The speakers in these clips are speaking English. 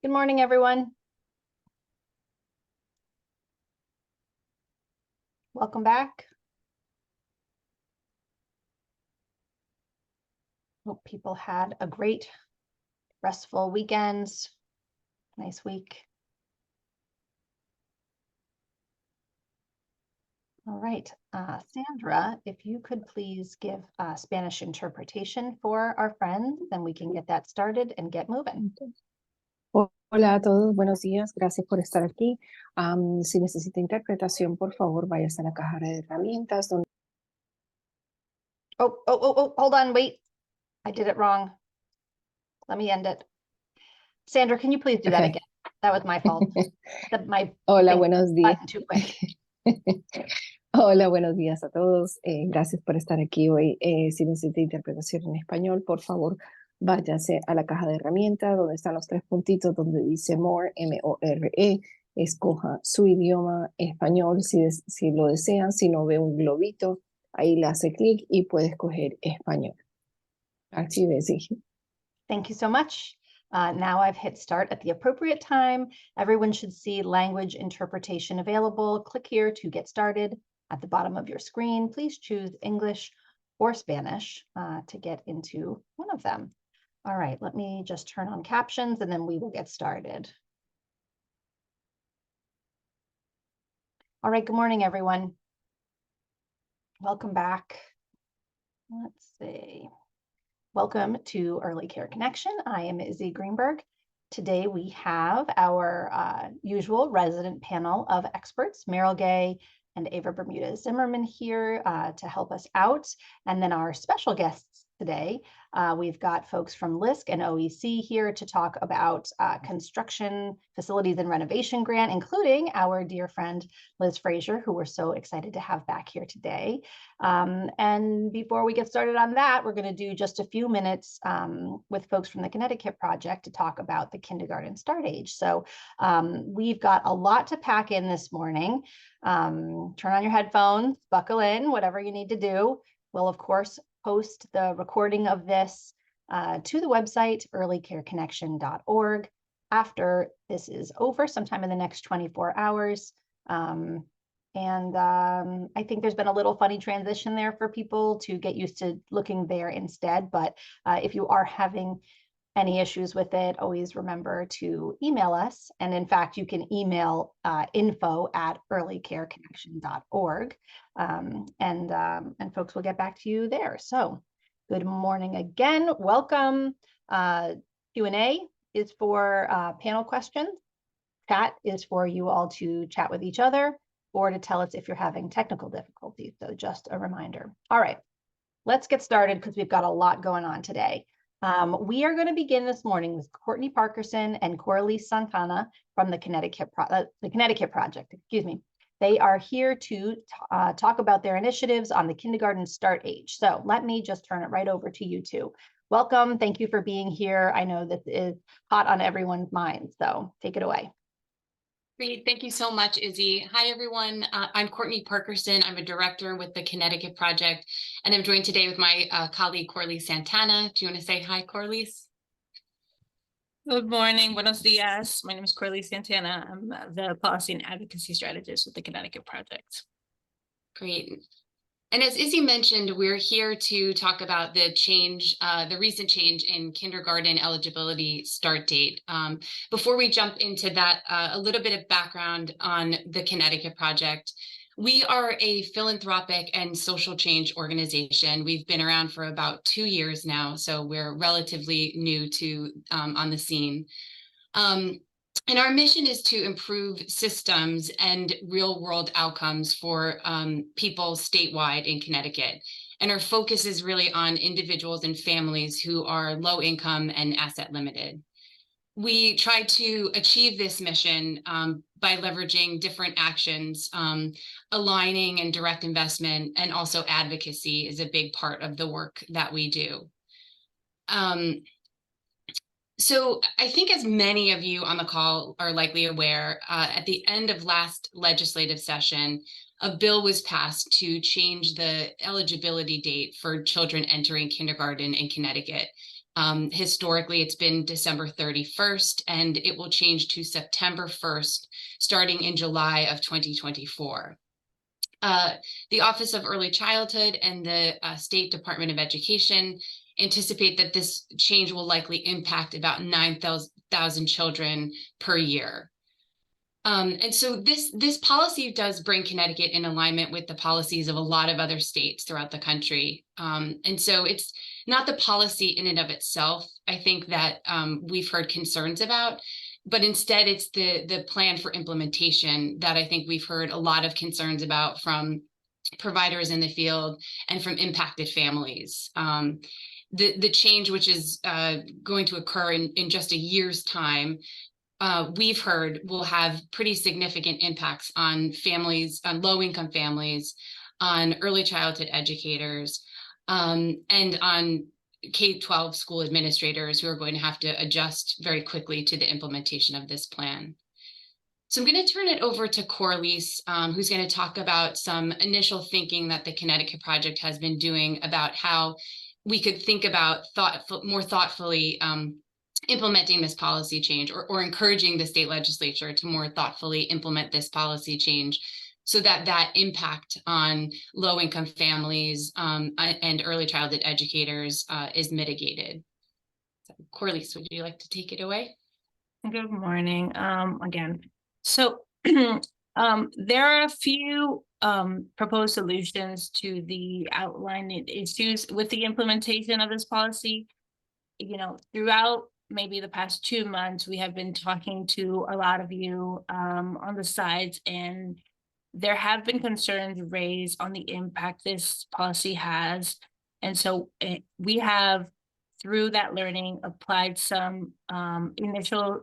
Good morning, everyone. Welcome back. Hope people had a great, restful weekends. Nice week. All right, Sandra, if you could please give Spanish interpretation for our friends, then we can get that started and get moving. Hola a todos, buenos días, gracias por estar aquí. Si necesita interpretación, por favor, váyase a la caja de herramientas. Donde... Oh, hold on, wait. I did it wrong. Let me end it. Sandra, can you please do that again? That was my fault. Hola, buenos días. Too quick. Hola, buenos días a todos. Gracias por estar aquí hoy. Si necesita interpretación en español, por favor, váyase a la caja de herramientas donde están los tres puntitos donde dice More, M-O-R-E. Escoja su idioma español si lo desean. Si no, ve un globito, ahí le hace clic y puede escoger español. Así de sí. Thank you so much. Now I've hit start at the appropriate time. Everyone should see language interpretation available. Click here to get started. At the bottom of your screen, please choose English or Spanish to get into one of them. All right, let me just turn on captions and then we will get started. All right, good morning, everyone. Welcome back. Let's see. Welcome to Early Care Connection. I am Izzy Greenberg. Today we have our usual resident panel of experts, Meryl Gay and Ava Bermudez Zimmerman here to help us out. And then our special guests today, we've got folks from LISC and OEC here to talk about construction, facilities and renovation grant, including our dear friend, Liz Fraser, who we're so excited to have back here today. And before we get started on that, we're going to do just a few minutes with folks from the Connecticut Project to talk about the kindergarten start age. So we've got a lot to pack in this morning. Turn on your headphones, buckle in, whatever you need to do. We'll, of course, post the recording of this to the website, earlycareconnection.org, after this is over, sometime in the next 24 hours. I think there's been a little funny transition there for people to get used to looking there instead. But if you are having any issues with it, always remember to email us. And in fact, you can email info@earlycareconnection.org and folks will get back to you there. So good morning again. Welcome. Q&A is for panel questions. Chat is for you all to chat with each other or to tell us if you're having technical difficulties. So just a reminder. All right, let's get started because we've got a lot going on today. We are going to begin this morning with Courney Parkerson and Coralees Santana from the Connecticut Project. Excuse me. They are here to talk about their initiatives on the kindergarten start age. So let me just turn it right over to you two. Welcome. Thank you for being here. I know this is hot on everyone's mind, so take it away. Great. Thank you so much, Izzy. Hi, everyone. I'm Courney Parkerson. I'm a director with the Connecticut Project, and I'm joined today with my colleague, Coralees Santana. Do you want to say hi, Coralees? Good morning. Buenos dias. My name is Coralees Santana. I'm the policy and advocacy strategist with the Connecticut Project. Great. And as Izzy mentioned, we're here to talk about the change, the recent change in kindergarten eligibility start date. Before we jump into that, a little bit of background on the Connecticut Project. We are a philanthropic and social change organization. We've been around for about 2 years now, so we're relatively new to on the scene. And our mission is to improve systems and real world outcomes for people statewide in Connecticut. And our focus is really on individuals and families who are low income and asset limited. We try to achieve this mission by leveraging different actions. Aligning and direct investment and also advocacy is a big part of the work that we do. So I think as many of you on the call are likely aware, at the end of last legislative session, a bill was passed to change the eligibility date for children entering kindergarten in Connecticut. Historically, it's been December 31st, and it will change to September 1st, starting in July of 2024. The Office of Early Childhood and the State Department of Education anticipate that this change will likely impact about 9,000 children per year. And so this policy does bring Connecticut in alignment with the policies of a lot of other states throughout the country. And so it's not the policy in and of itself, I think, that we've heard concerns about, but instead it's the plan for implementation that I think we've heard a lot of concerns about from providers in the field and from impacted families. The change, which is going to occur in just a year's time, we've heard will have pretty significant impacts on families, on low-income families, on early childhood educators, and on K-12 school administrators who are going to have to adjust very quickly to the implementation of this plan. So I'm going to turn it over to Coralees, who's going to talk about some initial thinking that the Connecticut Project has been doing about how we could think about more thoughtfully implementing this policy change, or encouraging the state legislature to more thoughtfully implement this policy change, so that that impact on low-income families and early childhood educators is mitigated. So, Coralees, would you like to take it away? Good morning, again. So there are a few proposed solutions to the outlined issues with the implementation of this policy. You know, throughout maybe the past 2 months, we have been talking to a lot of you on the sides, and there have been concerns raised on the impact this policy has. And so we have, through that learning, applied some initial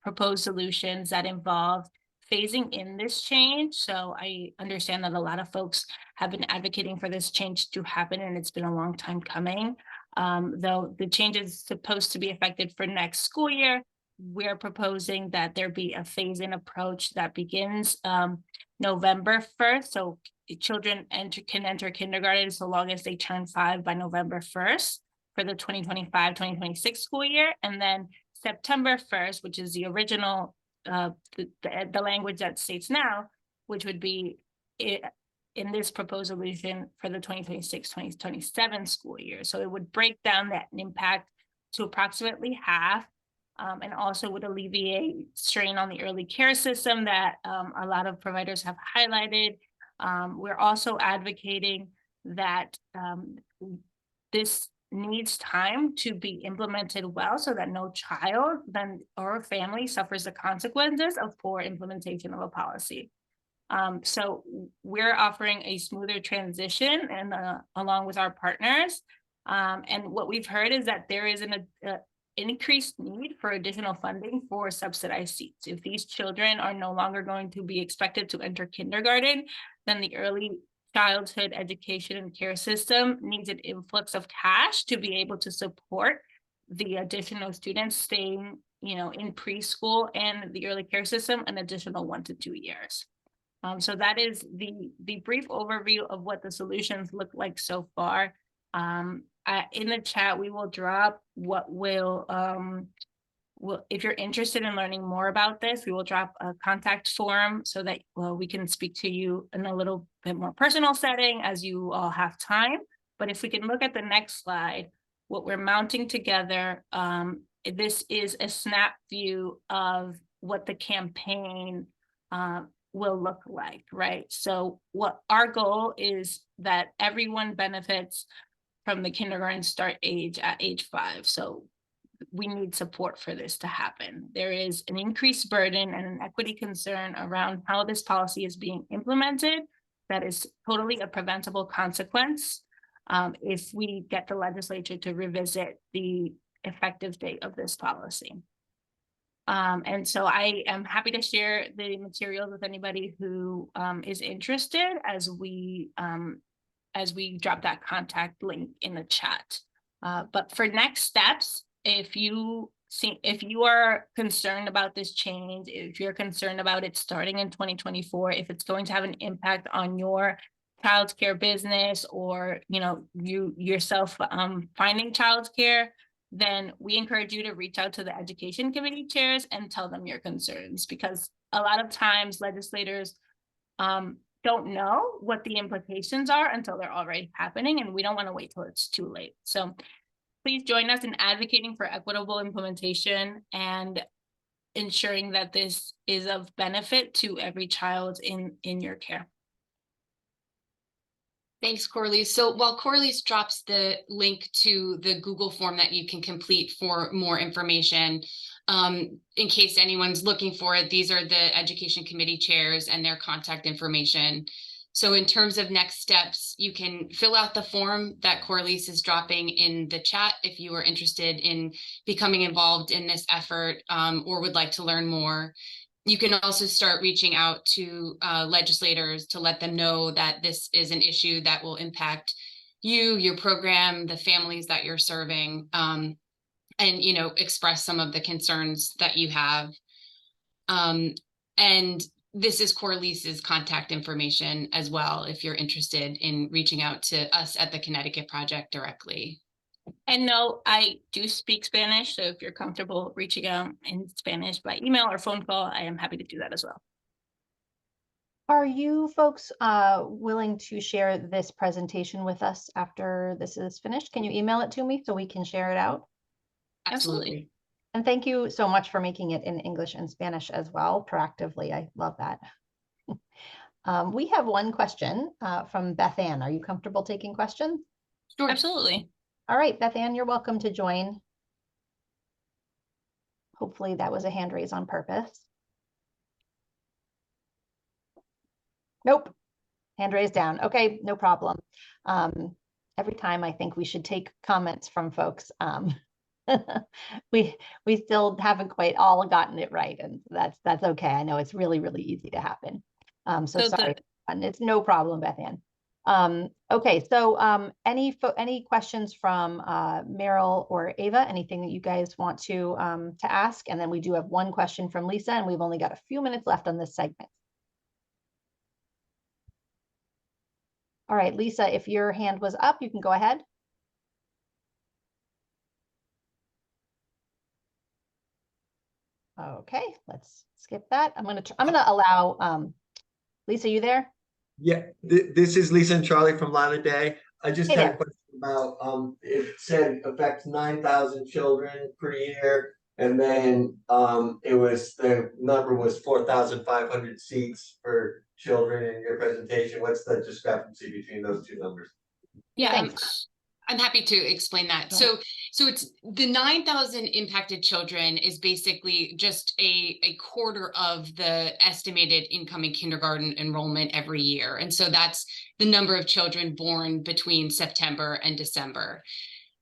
proposed solutions that involve phasing in this change. So I understand that a lot of folks have been advocating for this change to happen, and it's been a long time coming. Though the change is supposed to be effective for next school year, we're proposing that there be a phase-in approach that begins November 1st. So children can enter kindergarten so long as they turn 5 by November 1st for the 2025-2026 school year. And then September 1st, which is the original, the language that states now, which would be in this proposed solution for the 2026-2027 school year. So it would break down that impact to approximately half, and also would alleviate strain on the early care system that a lot of providers have highlighted. We're also advocating that this needs time to be implemented well, so that no child or family suffers the consequences of poor implementation of a policy. So we're offering a smoother transition, and along with our partners. And what we've heard is that there is an increased need for additional funding for subsidized seats. If these children are no longer going to be expected to enter kindergarten, then the early childhood education and care system needs an influx of cash to be able to support the additional students staying, in preschool and the early care system an additional 1 to 2 years. So that is the brief overview of what the solutions look like so far. In the chat, we will drop what will, if you're interested in learning more about this, we will drop a contact form so that we can speak to you in a little bit more personal setting as you all have time. But if we can look at the next slide, what we're mounting together, this is a snap view of what the campaign will look like, right? So what our goal is that everyone benefits from the kindergarten start age at age 5. So we need support for this to happen. There is an increased burden and an equity concern around how this policy is being implemented that is totally a preventable consequence if we get the legislature to revisit the effective date of this policy. And so I am happy to share the materials with anybody who is interested as we drop that contact link in the chat. But for next steps, if you if you are concerned about this change, if you're concerned about it starting in 2024, if it's going to have an impact on your childcare business, or you yourself finding childcare, then we encourage you to reach out to the education committee chairs and tell them your concerns, because a lot of times legislators don't know what the implications are until they're already happening, and we don't want to wait till it's too late. So please join us in advocating for equitable implementation and ensuring that this is of benefit to every child in your care. Thanks, Coralees. So while Coralees drops the link to the Google form that you can complete for more information, in case anyone's looking for it, these are the education committee chairs and their contact information. So in terms of next steps, you can fill out the form that Coralees is dropping in the chat if you are interested in becoming involved in this effort, or would like to learn more. You can also start reaching out to legislators to let them know that this is an issue that will impact you, your program, the families that you're serving, and express some of the concerns that you have. And this is Coralees's contact information as well, if you're interested in reaching out to us at the Connecticut Project directly. And no, I do speak Spanish, so if you're comfortable reaching out in Spanish by email or phone call, I am happy to do that as well. Are you folks willing to share this presentation with us after this is finished? Can you email it to me so we can share it out? Absolutely. And thank you so much for making it in English and Spanish as well, proactively. I love that. We have one question from Beth Ann. Are you comfortable taking questions? Sure. Absolutely. All right, Beth Ann, you're welcome to join. Hopefully that was a hand raise on purpose. Nope, hand raised down. Okay, no problem. Every time I think we should take comments from folks. We still haven't quite all gotten it right, and that's okay. I know it's really, really easy to happen. So sorry, and it's no problem, Beth Ann. Okay, so any questions from Meryl or Ava? Anything that you guys want to ask? And then we do have one question from Lisa, and we've only got a few minutes left on this segment. All right, Lisa, if your hand was up, you can go ahead. Okay, let's skip that. I'm gonna allow Lisa, you there? Yeah, this is Lisa and Charlie from Lila Day. I just Hey had there. a question about it said affects 9,000 children per year, and then the number was 4,500 seats for children in your presentation. What's the discrepancy between those two numbers? Yeah, Thanks. I'm happy to explain that. So it's the 9,000 impacted children is basically just a quarter of the estimated incoming kindergarten enrollment every year. And so that's the number of children born between September and December.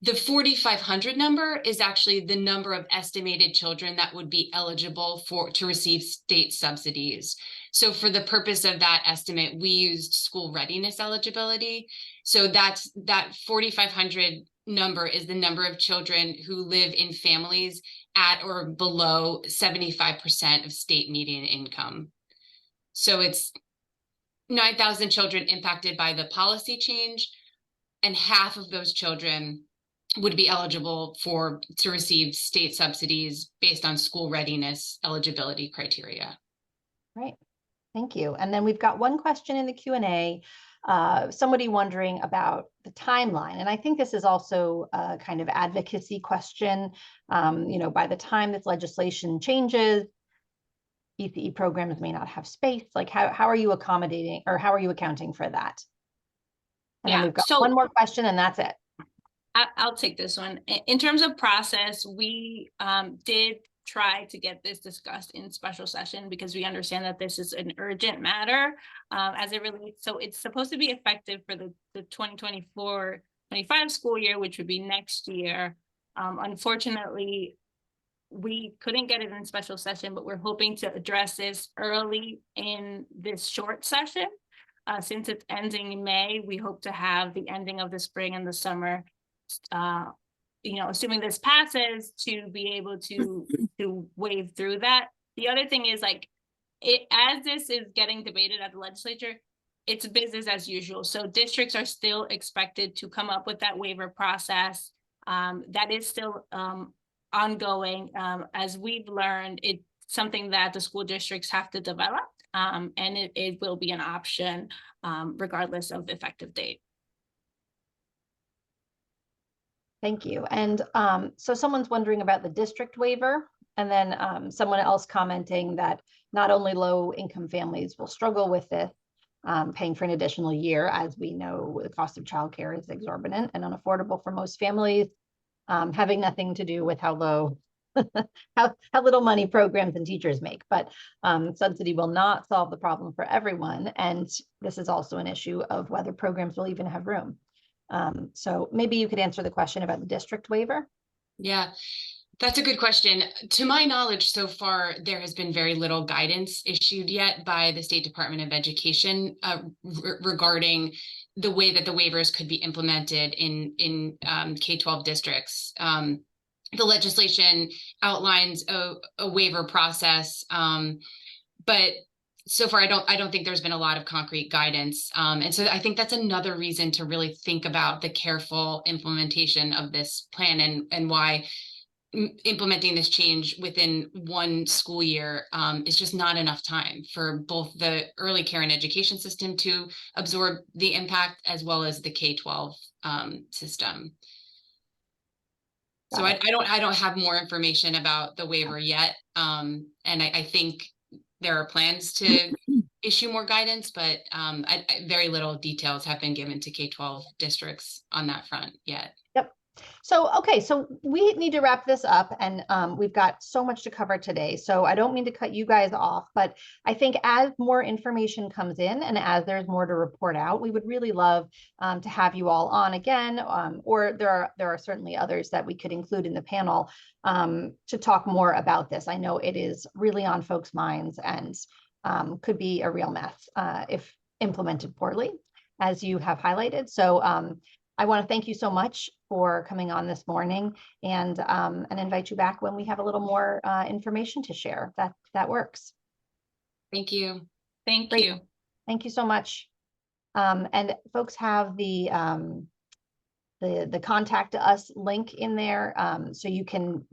The 4,500 number is actually the number of estimated children that would be eligible to receive state subsidies. So for the purpose of that estimate, we used school readiness eligibility. So that 4,500 number is the number of children who live in families at or below 75% of state median income. So it's 9,000 children impacted by the policy change, and half of those children would be eligible to receive state subsidies based on school readiness eligibility criteria. Right, thank you. And then we've got one question in the Q&A, somebody wondering about the timeline. And I think this is also a kind of advocacy question. By the time this legislation changes, ECE programs may not have space. Like how are you accommodating, or how are you accounting for that? And then we've got one more question, and that's it. I'll take this one. In terms of process, we did try to get this discussed in special session because we understand that this is an urgent matter as it relates. So it's supposed to be effective for the 2024-25 school year, which would be next year. Unfortunately, we couldn't get it in special session, but we're hoping to address this early in this short session. Since it's ending in May, we hope to have the ending of the spring and the summer assuming this passes, to be able to wade through that. The other thing is like, as this is getting debated at the legislature, it's business as usual. So districts are still expected to come up with that waiver process. That is still ongoing. As we've learned, it's something that the school districts have to develop, and it will be an option regardless of the effective date. Thank you. And so someone's wondering about the district waiver, and then someone else commenting that not only low income families will struggle with this, paying for an additional year, as we know the cost of childcare is exorbitant and unaffordable for most families, having nothing to do with how low, how little money programs and teachers make. But subsidy will not solve the problem for everyone. And this is also an issue of whether programs will even have room. So maybe you could answer the question about the district waiver. Yeah, that's a good question. To my knowledge, so far, there has been very little guidance issued yet by the State Department of Education regarding the way that the waivers could be implemented in K-12 districts. The legislation outlines a waiver process, but so far, I don't think there's been a lot of concrete guidance. And so I think that's another reason to really think about the careful implementation of this plan and why implementing this change within one school year is just not enough time for both the early care and education system to absorb the impact, as well as the K-12 system. So I don't have more information about the waiver yet. And I think there are plans to issue more guidance, but very little details have been given to K-12 districts on that front yet. Yep. So, okay, so we need to wrap this up, and we've got so much to cover today. So I don't mean to cut you guys off, but I think as more information comes in and as there's more to report out, we would really love to have you all on again, or there are certainly others that we could include in the panel to talk more about this. I know it is really on folks' minds and could be a real mess if implemented poorly, as you have highlighted. So I want to thank you so much for coming on this morning, and invite you back when we have a little more information to share. That works. Thank you. Thank Great. you. Thank you so much. And folks have the contact us link in there, so you can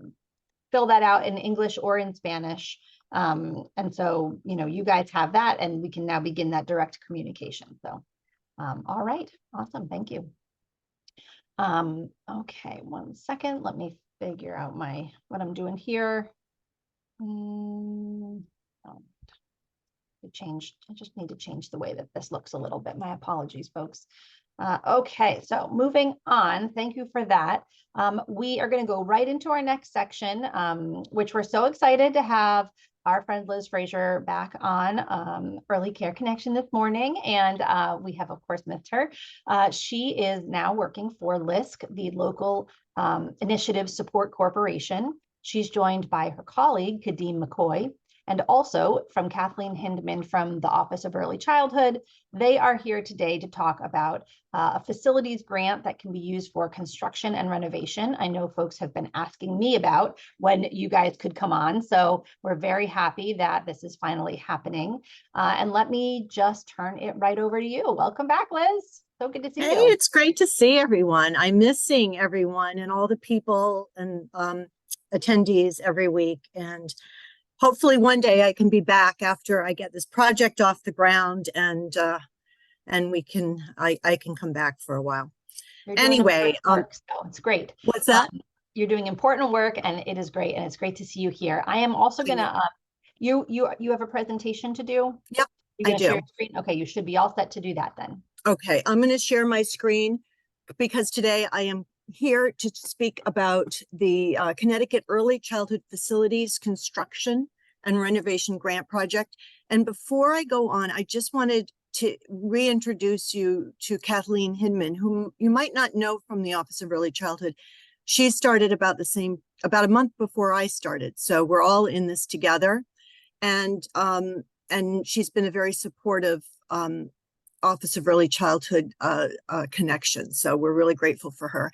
fill that out in English or in Spanish. And so, you guys have that, and we can now begin that direct communication. So, all right, awesome, thank you. Okay, 1 second. Let me figure out what I'm doing here. I just need to change the way that this looks a little bit. My apologies, folks. Okay, so moving on. Thank you for that. We are going to go right into our next section, which we're so excited to have our friend Liz Fraser back on Early Care Connection this morning. And we have, of course, missed her. She is now working for LISC, the Local Initiative Support Corporation. She's joined by her colleague, Kadeem McKoy, and also from Kathleen Hindman from the Office of Early Childhood. They are here today to talk about a facilities grant that can be used for construction and renovation. I know folks have been asking me about when you guys could come on, so we're very happy that this is finally happening. And let me just turn it right over to you. Welcome back, Liz. So good to see you. Hey, it's great to see everyone. I'm missing everyone and all the people and attendees every week. And hopefully one day I can be back after I get this project off the ground, and I can come back for a while. Anyway, work, so it's great. What's that? You're doing important work, and it is great, and it's great to see you here. I am also gonna you have a presentation to do? Yep, You're gonna I do. share your screen? Okay, you should be all set to do that then. Okay, I'm going to share my screen because today I am here to speak about the Connecticut Early Childhood Facilities Construction and Renovation Grant Project. And before I go on, I just wanted to reintroduce you to Kathleen Hindman, whom you might not know from the Office of Early Childhood. She started about a month before I started. So we're all in this together. And she's been a very supportive Office of Early Childhood connection. So we're really grateful for her.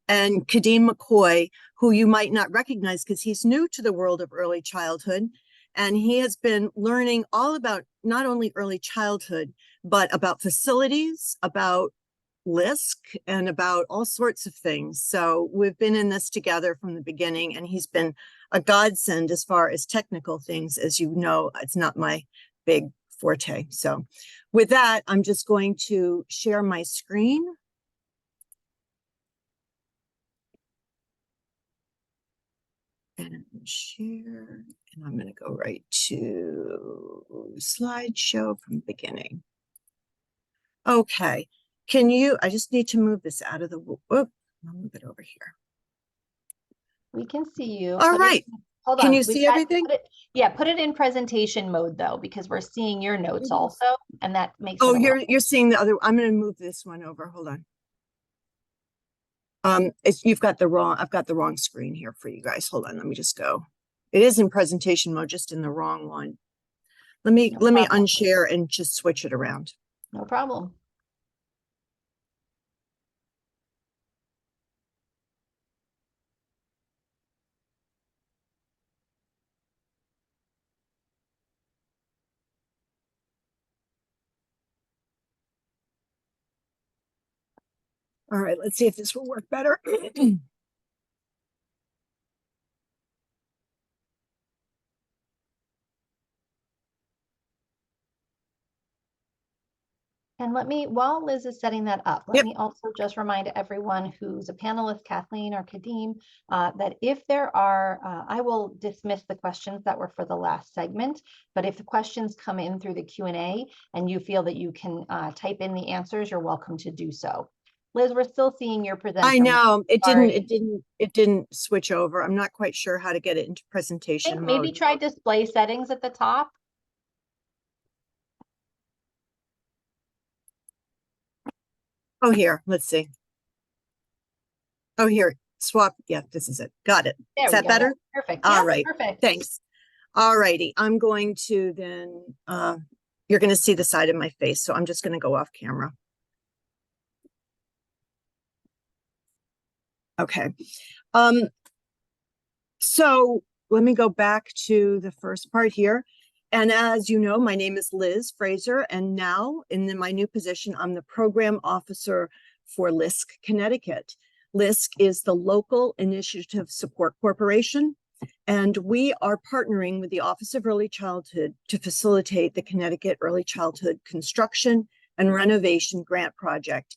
and Kadeem McKoy, who you might not recognize because he's new to the world of early childhood. And he has been learning all about not only early childhood, but about facilities, about LISC, and about all sorts of things. So we've been in this together from the beginning, and he's been a godsend as far as technical things. As you know, it's not my big forte. So with that, I'm just going to share my screen. And share, and I'm going to go right to slideshow from the beginning. Okay, can you, I just need to move this out of the, I'll move it over here. We can see you. All right. Hold Can on. you We've see got- everything? put it in presentation mode though, because we're seeing your notes also, and that makes Oh, it a little- you're seeing the other, I'm going to move this one over. Hold on. You've got the wrong, I've got the wrong screen here for you guys. Hold on, let me just go. It is in presentation mode, just in the wrong one. Let me No let me problem. unshare and just switch it around. No problem. All right, let's see if this will work better. And let me, while Liz is setting that up, let Yep. me also just remind everyone who's a panelist, Kathleen or Kadeem, that if there are, I will dismiss the questions that were for the last segment, but if the questions come in through the Q&A and you feel that you can type in the answers, you're welcome to do so. Liz, we're still seeing your presenter. I know it Sorry. didn't switch over. I'm not quite sure how to get it into presentation Maybe mode. try display settings at the top. Oh, here, let's see. Oh, here, swap. Yeah, this is it. Got it. There Is we that go. better? Perfect. All Yeah, right. perfect. Thanks. All righty. I'm going to then, you're going to see the side of my face. So I'm just going to go off camera. Okay. So let me go back to the first part here. And as you know, my name is Liz Fraser, and now in my new position, I'm the program officer for LISC Connecticut. LISC is the Local Initiative Support Corporation, and we are partnering with the Office of Early Childhood to facilitate the Connecticut Early Childhood Construction and Renovation Grant Project.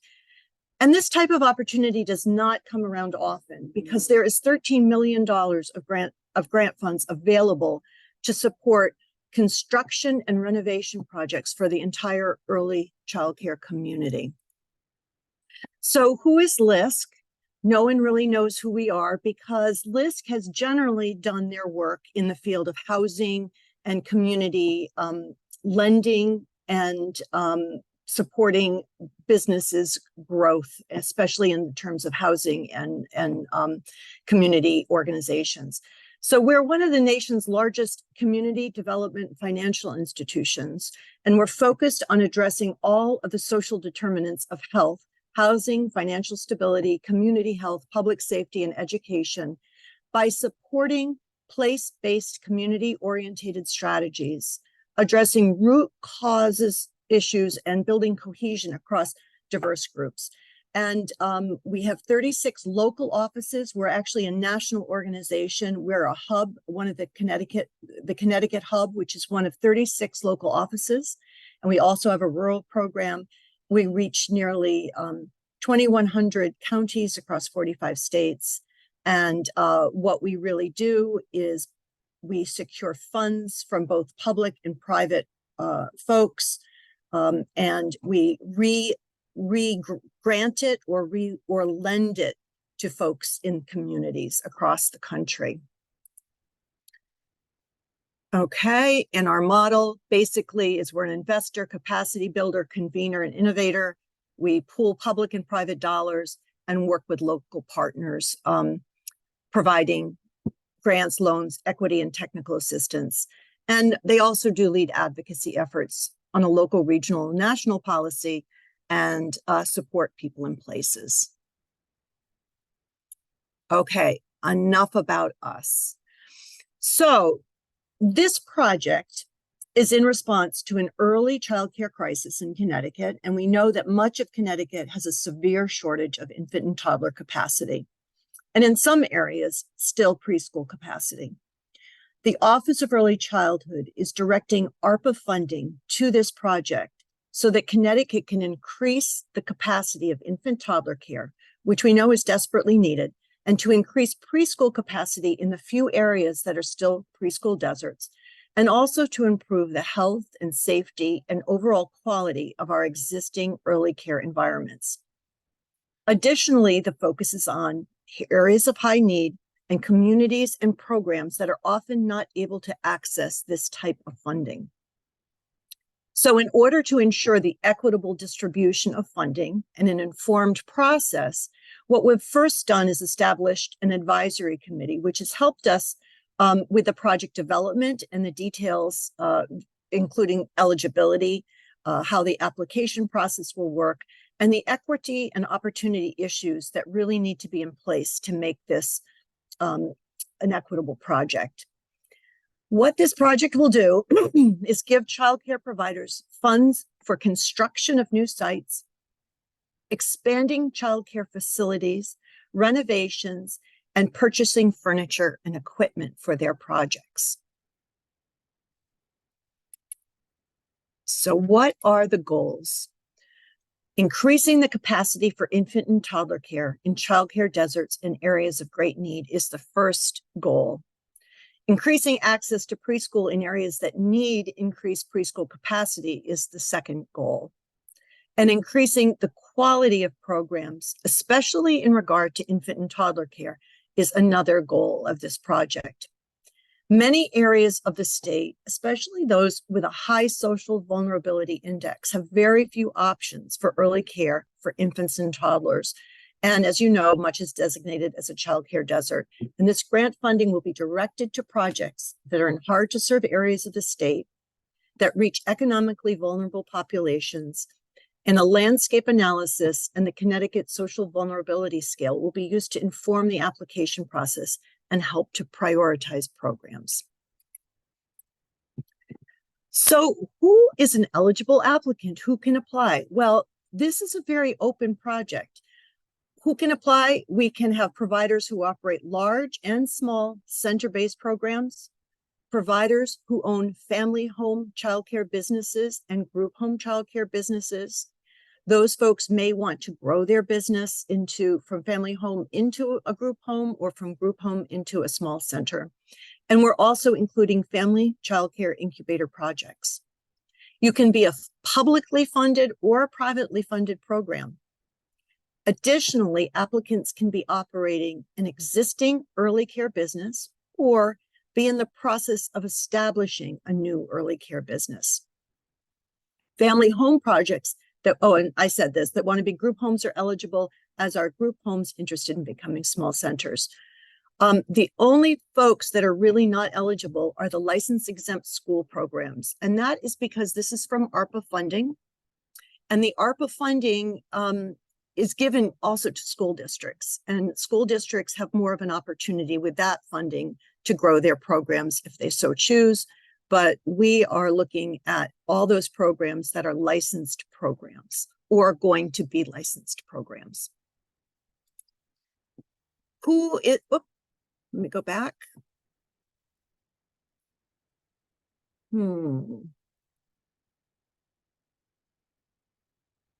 And this type of opportunity does not come around often because there is $13 million of grant funds available to support construction and renovation projects for the entire early childcare community. So who is LISC? No one really knows who we are because LISC has generally done their work in the field of housing and community lending and supporting businesses growth, especially in terms of housing and community organizations. So we're one of the nation's largest community development financial institutions, and we're focused on addressing all of the social determinants of health, housing, financial stability, community health, public safety, and education by supporting place-based community-oriented strategies, addressing root causes, issues, and building cohesion across diverse groups. And we have 36 local offices. We're actually a national organization. We're a hub, one of the Connecticut hub, which is one of 36 local offices. And we also have a rural program. We reach nearly 2,100 counties across 45 states. And what we really do is we secure funds from both public and private folks. And we grant it or lend it to folks in communities across the country. Okay, and our model basically is we're an investor, capacity builder, convener, and innovator. We pool public and private dollars and work with local partners, providing grants, loans, equity, and technical assistance. And they also do lead advocacy efforts on a local, regional, and national policy and support people in places. Okay, enough about us. So this project is in response to an early childcare crisis in Connecticut, and we know that much of Connecticut has a severe shortage of infant and toddler capacity, and in some areas, still preschool capacity. The Office of Early Childhood is directing ARPA funding to this project so that Connecticut can increase the capacity of infant toddler care, which we know is desperately needed, and to increase preschool capacity in the few areas that are still preschool deserts, and also to improve the health and safety and overall quality of our existing early care environments. Additionally, the focus is on areas of high need and communities and programs that are often not able to access this type of funding. So in order to ensure the equitable distribution of funding and an informed process, what we've first done is established an advisory committee, which has helped us with the project development and the details, including eligibility, how the application process will work, and the equity and opportunity issues that really need to be in place to make this an equitable project. What this project will do is give childcare providers funds for construction of new sites, expanding childcare facilities, renovations, and purchasing furniture and equipment for their projects. So what are the goals? Increasing the capacity for infant and toddler care in childcare deserts and areas of great need is the first goal. Increasing access to preschool in areas that need increased preschool capacity is the second goal. And increasing the quality of programs, especially in regard to infant and toddler care, is another goal of this project. Many areas of the state, especially those with a high social vulnerability index, have very few options for early care for infants and toddlers. And as you know, much is designated as a childcare desert. And this grant funding will be directed to projects that are in hard to serve areas of the state, that reach economically vulnerable populations, and a landscape analysis and the Connecticut Social Vulnerability Scale will be used to inform the application process and help to prioritize programs. So who is an eligible applicant? Who can apply? Well, this is a very open project. Who can apply? We can have providers who operate large and small center-based programs, providers who own family home childcare businesses and group home childcare businesses. Those folks may want to grow their business from family home into a group home or from group home into a small center. And we're also including family childcare incubator projects. You can be a publicly funded or a privately funded program. Additionally, applicants can be operating an existing early care business or be in the process of establishing a new early care business. Family home projects that, and I said this, that want to be group homes are eligible, as are group homes interested in becoming small centers. The only folks that are really not eligible are the license exempt school programs. And that is because this is from ARPA funding. And the ARPA funding is given also to school districts. And school districts have more of an opportunity with that funding to grow their programs if they so choose. But we are looking at all those programs that are licensed programs or going to be licensed programs. Let me go back.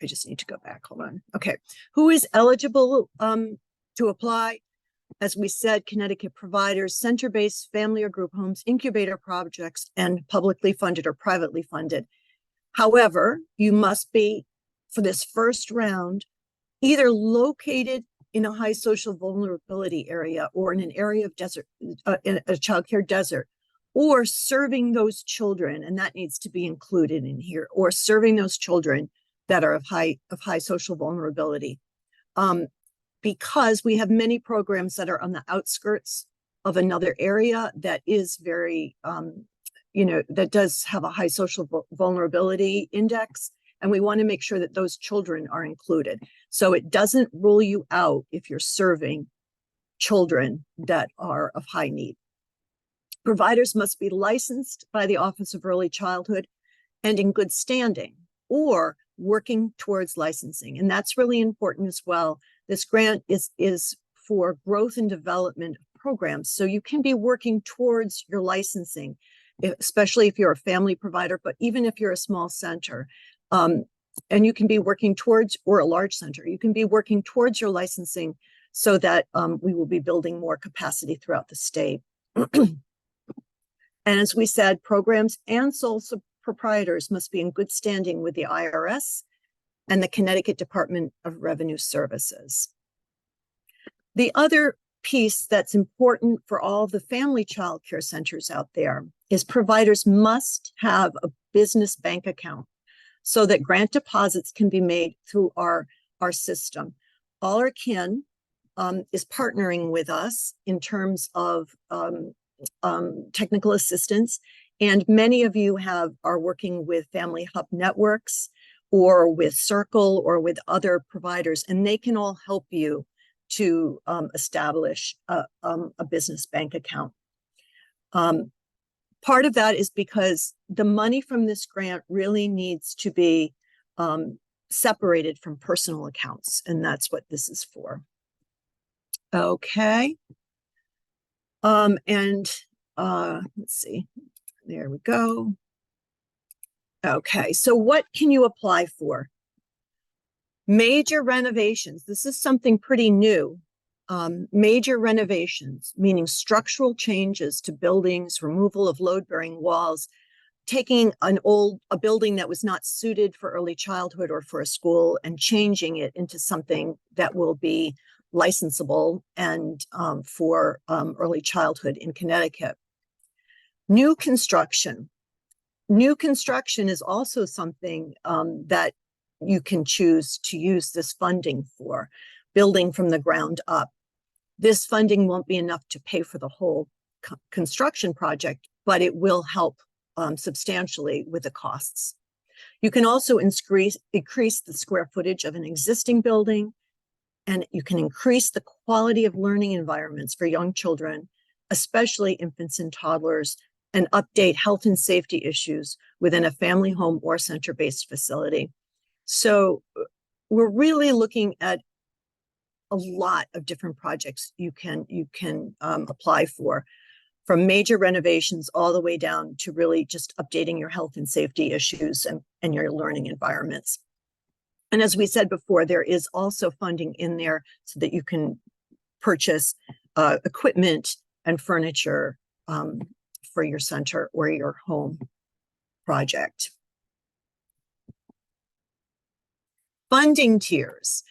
I just need to go back, hold on. Okay, who is eligible to apply? As we said, Connecticut providers, center-based family or group homes, incubator projects, and publicly funded or privately funded. However, you must be, for this first round, either located in a high social vulnerability area or in an area of desert, in a childcare desert, or serving those children, and that needs to be included in here, or serving those children that are of high social vulnerability. Because we have many programs that are on the outskirts of another area that is very, that does have a high social vulnerability index. And we want to make sure that those children are included. So it doesn't rule you out if you're serving children that are of high need. Providers must be licensed by the Office of Early Childhood and in good standing or working towards licensing. And that's really important as well. This grant is for growth and development programs. So you can be working towards your licensing, especially if you're a family provider, but even if you're a small center, and you can be working towards, or a large center, you can be working towards your licensing so that we will be building more capacity throughout the state. And as we said, programs and sole proprietors must be in good standing with the IRS and the Connecticut Department of Revenue Services. The other piece that's important for all the family child care centers out there is providers must have a business bank account so that grant deposits can be made through our system. All our kin is partnering with us in terms of technical assistance. And many of you are working with Family Hub networks or with Circle or with other providers, and they can all help you to establish a business bank account. Part of that is because the money from this grant really needs to be separated from personal accounts, and that's what this is for. Okay. Let's see, there we go. Okay, so what can you apply for? Major renovations. This is something pretty new. Major renovations, meaning structural changes to buildings, removal of load-bearing walls, taking a building that was not suited for early childhood or for a school and changing it into something that will be licensable and for early childhood in Connecticut. New construction. New construction is also something that you can choose to use this funding for, building from the ground up. This funding won't be enough to pay for the whole construction project, but it will help substantially with the costs. You can also increase the square footage of an existing building, and you can increase the quality of learning environments for young children, especially infants and toddlers, and update health and safety issues within a family home or center-based facility. So we're really looking at a lot of different projects you can apply for, from major renovations all the way down to really just updating your health and safety issues and your learning environments. And as we said before, there is also funding in there so that you can purchase equipment and furniture for your center or your home project. Funding tiers.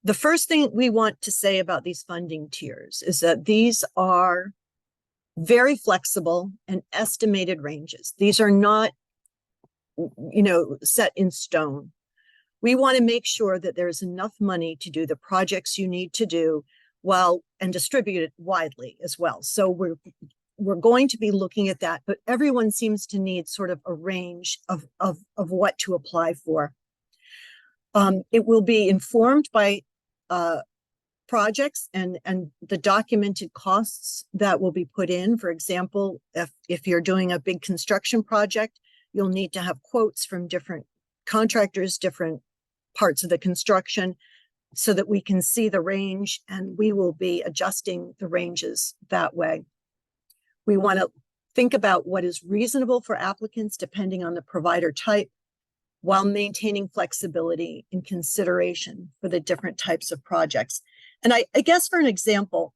The first thing we want to say about these funding tiers is that these are very flexible and estimated ranges. These are not, set in stone. We want to make sure that there's enough money to do the projects you need to do and distribute it widely as well. So we're going to be looking at that, but everyone seems to need sort of a range of what to apply for. It will be informed by projects and the documented costs that will be put in. For example, if you're doing a big construction project, you'll need to have quotes from different contractors, different parts of the construction, so that we can see the range, and we will be adjusting the ranges that way. We want to think about what is reasonable for applicants depending on the provider type, while maintaining flexibility in consideration for the different types of projects. And I guess for an example,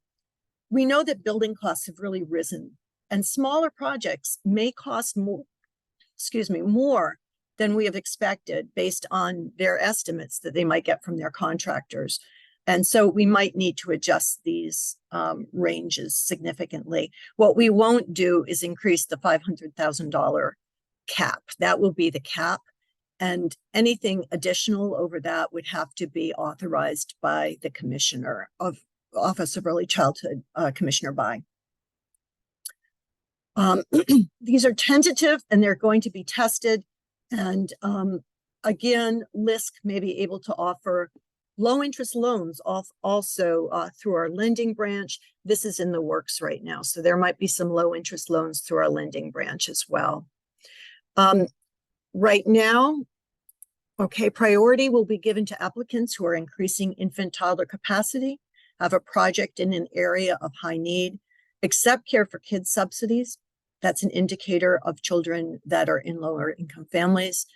we know that building costs have really risen, and smaller projects may cost more than we have expected based on their estimates that they might get from their contractors. And so we might need to adjust these ranges significantly. What we won't do is increase the $500,000 cap. That will be the cap. And anything additional over that would have to be authorized by the Commissioner of Office of Early Childhood, Commissioner Bai. These are tentative and they're going to be tested. And again, LISC may be able to offer Low interest loans also through our lending branch. This is in the works right now. So there might be some low interest loans through our lending branch as well. Right now, okay, priority will be given to applicants who are increasing infant toddler capacity, have a project in an area of high need, accept care for kids subsidies. That's an indicator of children that are in lower income families,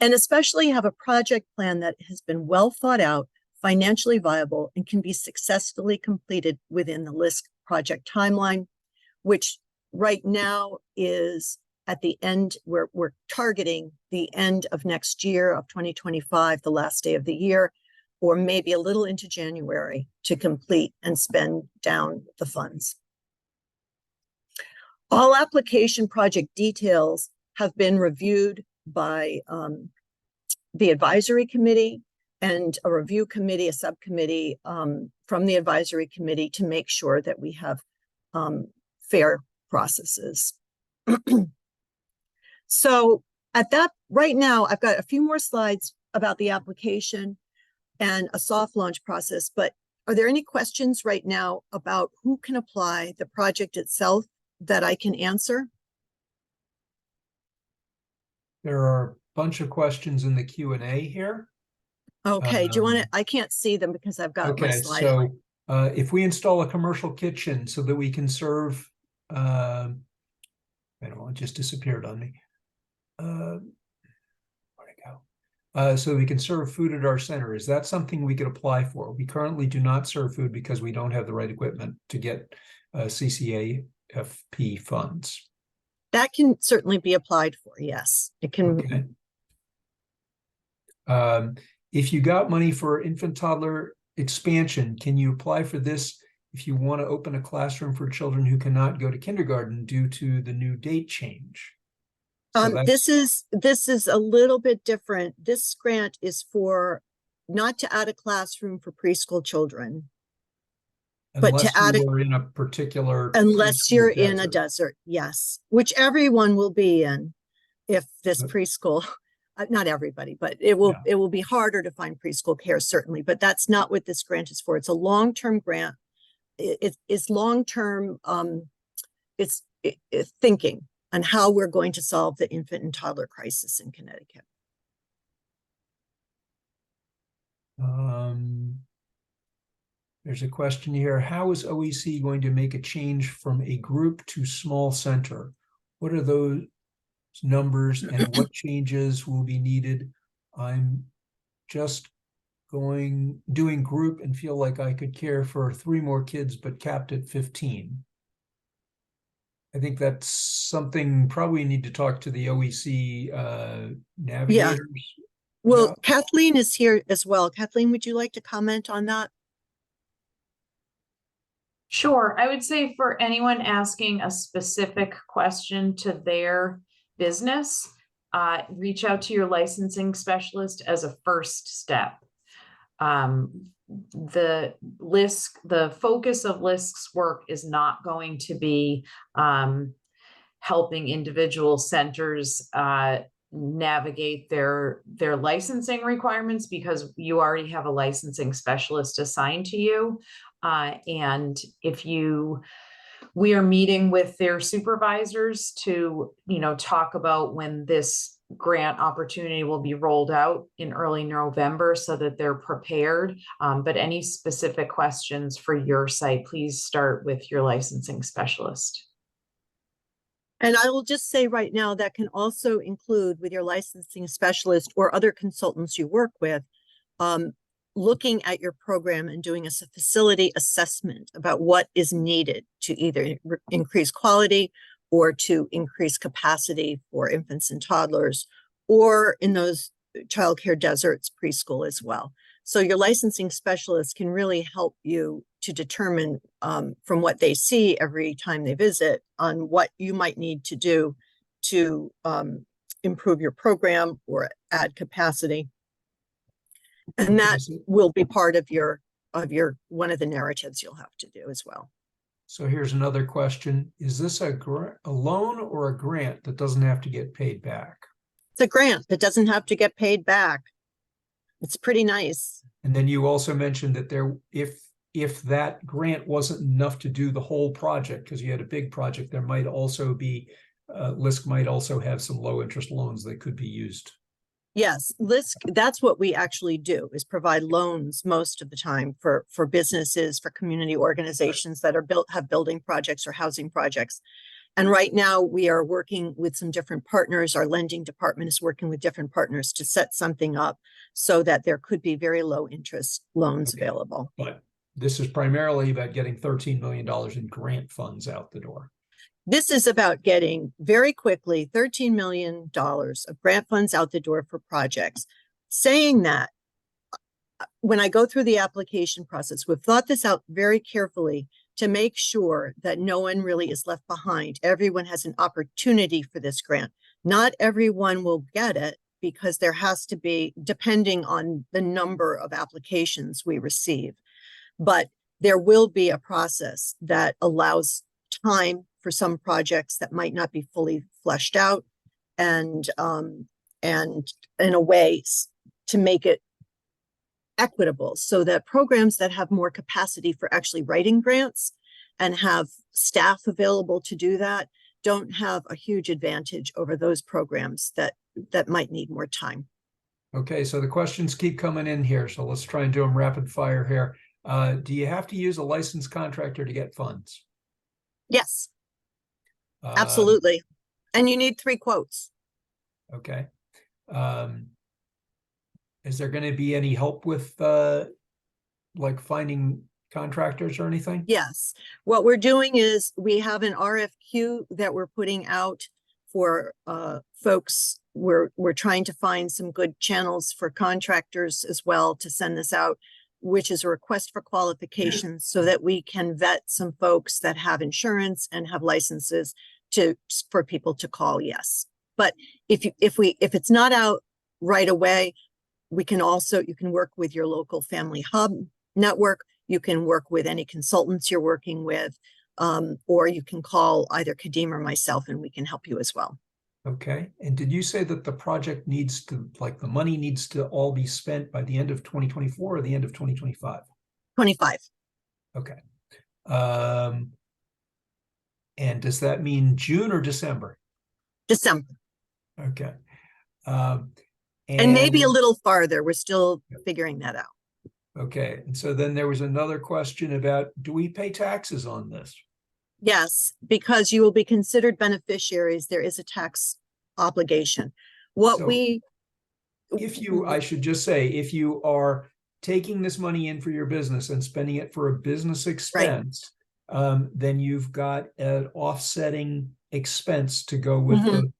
and especially have a project plan that has been well thought out, financially viable, and can be successfully completed within the LISC project timeline, which right now is at the end, we're targeting the end of next year of 2025, the last day of the year, or maybe a little into January to complete and spend down the funds. All application project details have been reviewed by the advisory committee and a review committee, a subcommittee from the advisory committee to make sure that we have fair processes. So at that, right now, I've got a few more slides about the application and a soft launch process, but are there any questions right now about who can apply, the project itself, that I can answer? There are a bunch of questions in the Q&A here. Okay, do you want to, I can't see them because I've got my slide. So if we install a commercial kitchen so that we can serve, I don't know, it just disappeared on me. Where'd it go? So we can serve food at our center. Is that something we could apply for? We currently do not serve food because we don't have the right equipment to get CCAFP funds. That can certainly be applied for, yes. It can. Okay. If you got money for infant toddler expansion, can you apply for this if you want to open a classroom for children who cannot go to kindergarten due to the new date change? So this is a little bit different. This grant is for not to add a classroom for preschool children, but to add in a particular, unless you're in a desert, yes, which everyone will be in if this preschool, not everybody, but it will be harder to find preschool care, certainly, but that's not what this grant is for. It's a long-term grant. It's long-term, it's thinking on how we're going to solve the infant and toddler crisis in Connecticut. There's a question here. How is OEC going to make a change from a group to small center? What are those numbers and what changes will be needed? I'm just doing group and feel like I could care for 3 more kids, but capped at 15. I think that's something probably need to talk to the OEC navigators. Yeah. Well, Kathleen is here as well. Kathleen, would you like to comment on that? Sure. I would say for anyone asking a specific question to their business, reach out to your licensing specialist as a first step. The LISC, the focus of LISC's work is not going to be helping individual centers navigate their licensing requirements, because you already have a licensing specialist assigned to you. And if we are meeting with their supervisors to, talk about when this grant opportunity will be rolled out in early November so that they're prepared. But any specific questions for your site, please start with your licensing specialist. And I will just say right now that can also include with your licensing specialist or other consultants you work with, looking at your program and doing a facility assessment about what is needed to either increase quality or to increase capacity for infants and toddlers, or in those childcare deserts, preschool as well. So your licensing specialist can really help you to determine from what they see every time they visit on what you might need to do to improve your program or add capacity. And that will be part of your one of the narratives you'll have to do as well. So here's another question. Is this a loan or a grant that doesn't have to get paid back? It's a grant that doesn't have to get paid back. It's pretty nice. And then you also mentioned that if that grant wasn't enough to do the whole project, because you had a big project, there might also be, LISC might also have some low interest loans that could be used. Yes, LISC, that's what we actually do, is provide loans most of the time for businesses, for community organizations that have building projects or housing projects. And right now we are working with some different partners. Our lending department is working with different partners to set something up so that there could be very low interest loans available. But this is primarily about getting $13 million in grant funds out the door. This is about getting very quickly $13 million of grant funds out the door for projects. Saying that, when I go through the application process, we've thought this out very carefully to make sure that no one really is left behind. Everyone has an opportunity for this grant. Not everyone will get it because there has to be, depending on the number of applications we receive. But there will be a process that allows time for some projects that might not be fully fleshed out, and in a way to make it equitable so that programs that have more capacity for actually writing grants and have staff available to do that don't have a huge advantage over those programs that might need more time. Okay, so the questions keep coming in here, so let's try and do them rapid fire here. Do you have to use a licensed contractor to get funds? Yes, absolutely. And you need 3 quotes. Okay. Is there going to be any help with like finding contractors or anything? Yes. What we're doing is we have an RFQ that we're putting out for folks. We're trying to find some good channels for contractors as well to send this out, which is a request for qualifications so that we can vet some folks that have insurance and have licenses for people to call. Yes. But if it's not out right away, you can work with your local family hub network. You can work with any consultants you're working with, or you can call either Kadeem or myself and we can help you as well. Okay. And did you say that the project needs to, like the money needs to all be spent by the end of 2024 or the end of 2025? 25. Okay. And does that mean June or December? December. Okay. And maybe a little farther. We're still figuring that out. Okay. And so then there was another question about, do we pay taxes on this? Yes, because you will be considered beneficiaries. There is a tax obligation. I should just say, if you are taking this money in for your business and spending it for a business expense, then you've got an offsetting expense to go with the.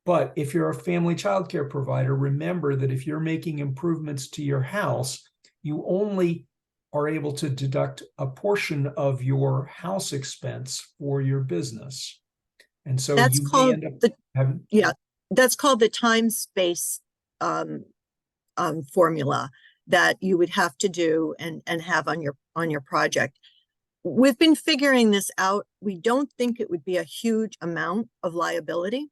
But if you're a family childcare provider, remember that if you're making improvements to your house, you only are able to deduct a portion of your house expense for your business. And so that's you called may end up that's called the time space formula that you would have to do and have on your project. We've been figuring this out. We don't think it would be a huge amount of liability,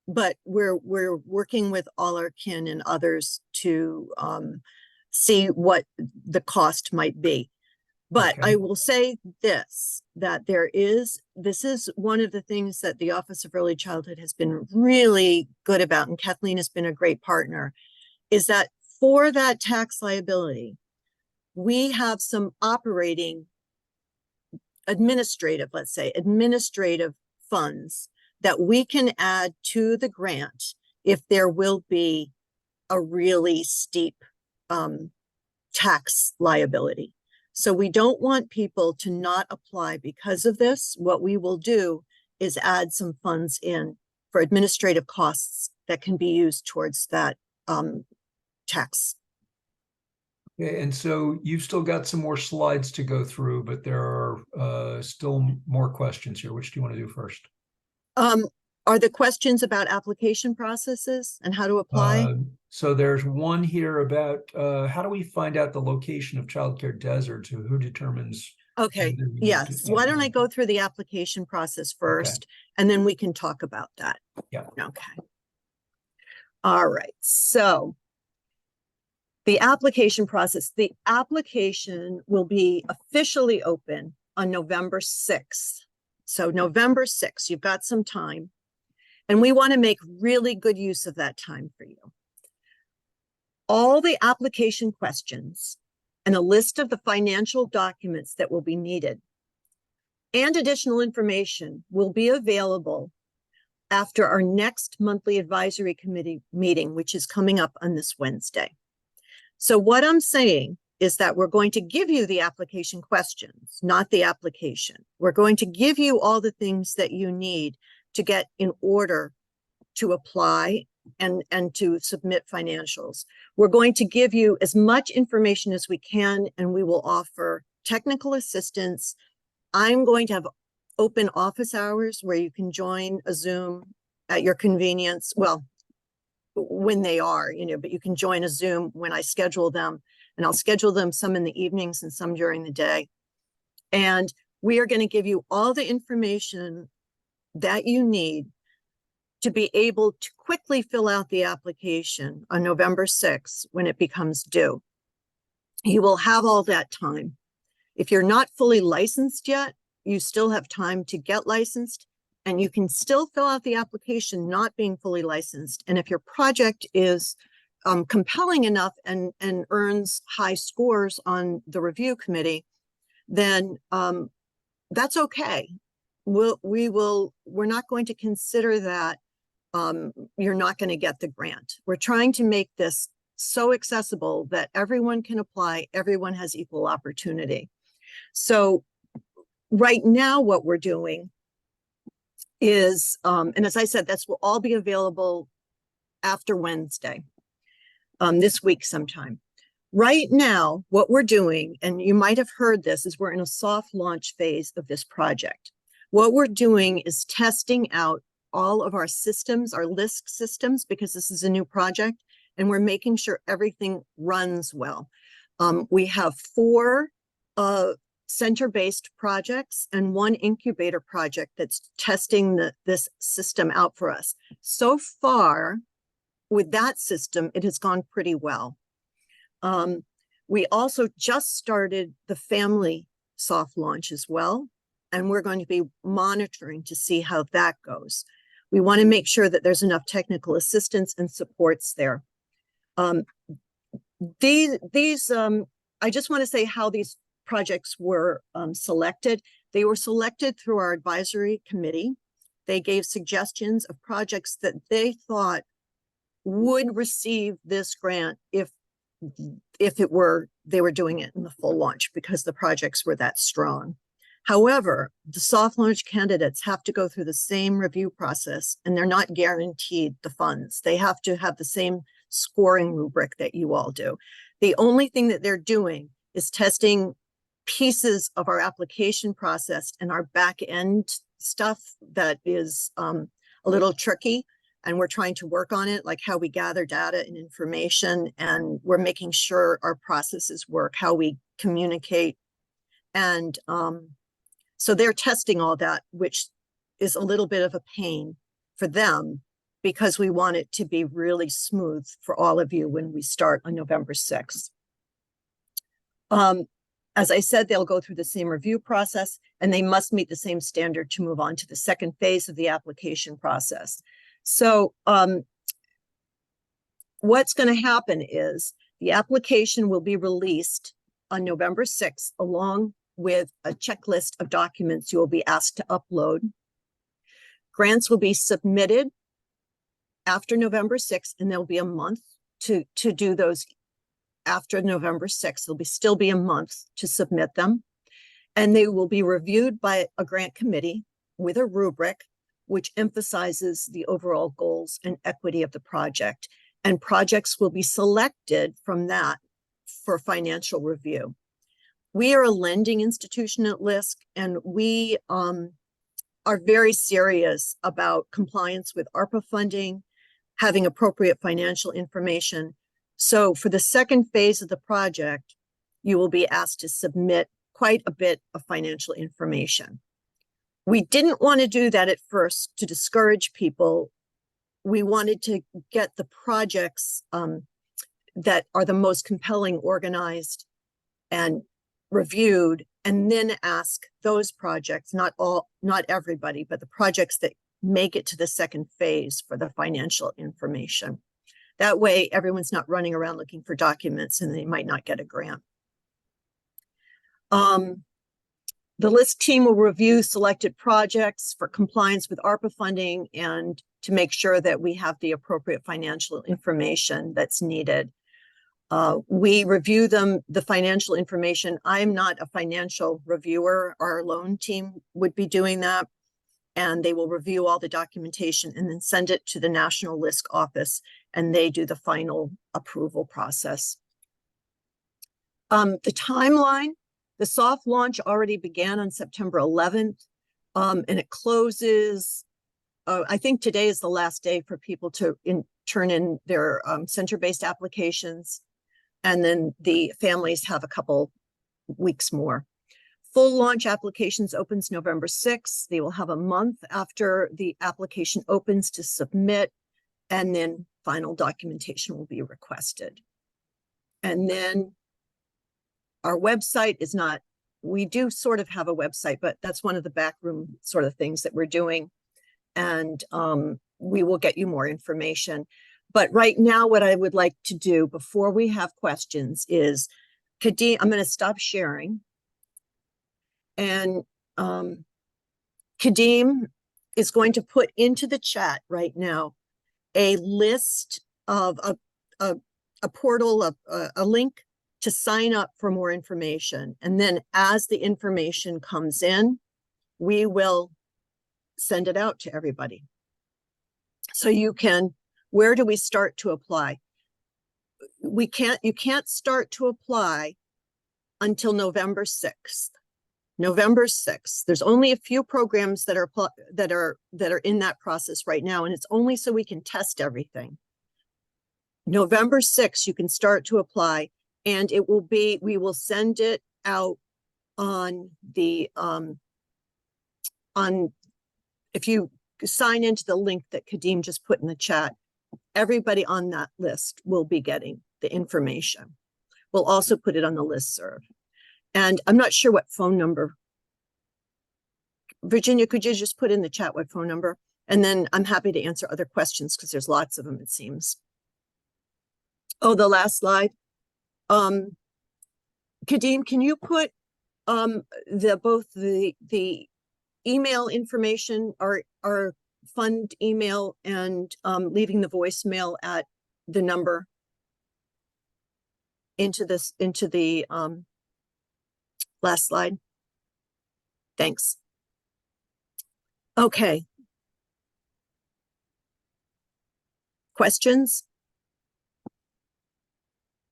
but we're working with all our kin and others to see what the cost might be. But I will say this, that this is one of the things that the Office of Early Childhood has been really good about, and Kathleen has been a great partner, is that for that tax liability, we have some administrative funds that we can add to the grant if there will be a really steep tax liability. So we don't want people to not apply because of this. What we will do is add some funds in for administrative costs that can be used towards that tax. Okay, and so you've still got some more slides to go through, but there are still more questions here. Which do you want to do first? Are the questions about application processes and how to apply? So there's one here about how do we find out the location of childcare deserts? Who determines? Okay, yes. Why don't I go through the application process first, and then we can talk about that. Yeah. Okay. All right. So The application process, the application will be officially open on November 6th. So November 6th, you've got some time. And we want to make really good use of that time for you. All the application questions and a list of the financial documents that will be needed and additional information will be available after our next monthly advisory committee meeting, which is coming up on this Wednesday. So what I'm saying is that we're going to give you the application questions, not the application. We're going to give you all the things that you need to get in order to apply and to submit financials. We're going to give you as much information as we can, and we will offer technical assistance. I'm going to have open office hours where you can join a Zoom at your convenience. Well, when they are, but you can join a Zoom when I schedule them, and I'll schedule them some in the evenings and some during the day. And we are going to give you all the information that you need to be able to quickly fill out the application on November 6th when it becomes due. You will have all that time. If you're not fully licensed yet, you still have time to get licensed, and you can still fill out the application not being fully licensed. And if your project is compelling enough and earns high scores on the review committee, then that's okay. We're not going to consider that you're not going to get the grant. We're trying to make this so accessible that everyone can apply, everyone has equal opportunity. So right now what we're doing is, and as I said, this will all be available after Wednesday, this week sometime. Right now, what we're doing, and you might have heard this, is we're in a soft launch phase of this project. What we're doing is testing out all of our systems, our LISC systems, because this is a new project, and we're making sure everything runs well. We have 4 center-based projects and 1 incubator project that's testing this system out for us. So far, with that system, it has gone pretty well. We also just started the family soft launch as well, and we're going to be monitoring to see how that goes. We want to make sure that there's enough technical assistance and supports there. I just want to say how these projects were selected. They were selected through our advisory committee. They gave suggestions of projects that they thought would receive this grant if they were doing it in the full launch, because the projects were that strong. However, the soft launch candidates have to go through the same review process, and they're not guaranteed the funds. They have to have the same scoring rubric that you all do. The only thing that they're doing is testing pieces of our application process and our back end stuff that is a little tricky. And we're trying to work on it, like how we gather data and information, and we're making sure our processes work, how we communicate. And so they're testing all that, which is a little bit of a pain for them, because we want it to be really smooth for all of you when we start on November 6th. As I said, they'll go through the same review process, and they must meet the same standard to move on to the second phase of the application process. So what's going to happen is the application will be released on November 6th, along with a checklist of documents you will be asked to upload. Grants will be submitted after November 6th, and there'll be a month to do those. After November 6th, there'll still be a month to submit them, and they will be reviewed by a grant committee with a rubric which emphasizes the overall goals and equity of the project, and projects will be selected from that for financial review. We are a lending institution at LISC, and we are very serious about compliance with ARPA funding, having appropriate financial information. So for the second phase of the project, you will be asked to submit quite a bit of financial information. We didn't want to do that at first to discourage people. We wanted to get the projects that are the most compelling, organized, and reviewed, and then ask those projects, not everybody, but the projects that make it to the second phase for the financial information. That way, everyone's not running around looking for documents and they might not get a grant. The LISC team will review selected projects for compliance with ARPA funding and to make sure that we have the appropriate financial information that's needed. We review the financial information. I'm not a financial reviewer. Our loan team would be doing that. And they will review all the documentation and then send it to the National LISC office, and they do the final approval process. The timeline, the soft launch already began on September 11th, and it closes, I think today is the last day for people to turn in their center-based applications, and then the families have a couple weeks more. Full launch applications opens November 6th. They will have a month after the application opens to submit, and then final documentation will be requested. And then our website is not, we do sort of have a website, but that's one of the backroom sort of things that we're doing. And we will get you more information. But right now, what I would like to do before we have questions is, Kadeem, I'm going to stop sharing. And Kadeem is going to put into the chat right now a list of a portal, a link to sign up for more information. And then as the information comes in, we will send it out to everybody. So you can, where do we start to apply? You can't start to apply until November 6th. November 6th. There's only a few programs that are in that process right now, and it's only so we can test everything. November 6th, you can start to apply, and it will be, we will send it out on the if you sign into the link that Kadeem just put in the chat, everybody on that list will be getting the information. We'll also put it on the listserv. And I'm not sure what phone number. Virginia, could you just put in the chat what phone number? And then I'm happy to answer other questions because there's lots of them, it seems. Oh, the last slide. Kadeem, can you put both the email information, our fund email, and leaving the voicemail at the number into the last slide? Thanks. Okay. Questions?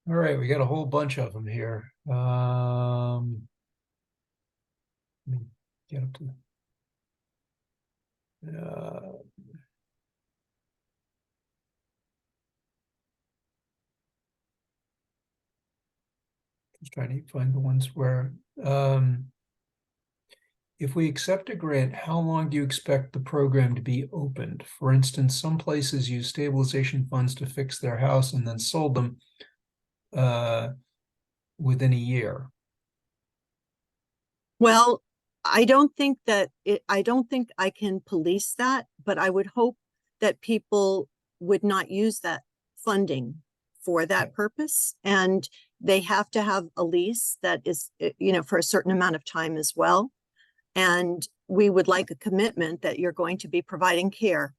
All right, we got a whole bunch of them here. Let me get up to just trying to find the ones where if we accept a grant, how long do you expect the program to be opened? For instance, some places use stabilization funds to fix their house and then sold them within a year. Well, I don't think I can police that, but I would hope that people would not use that funding for that purpose. And they have to have a lease that is, for a certain amount of time as well. And we would like a commitment that you're going to be providing care.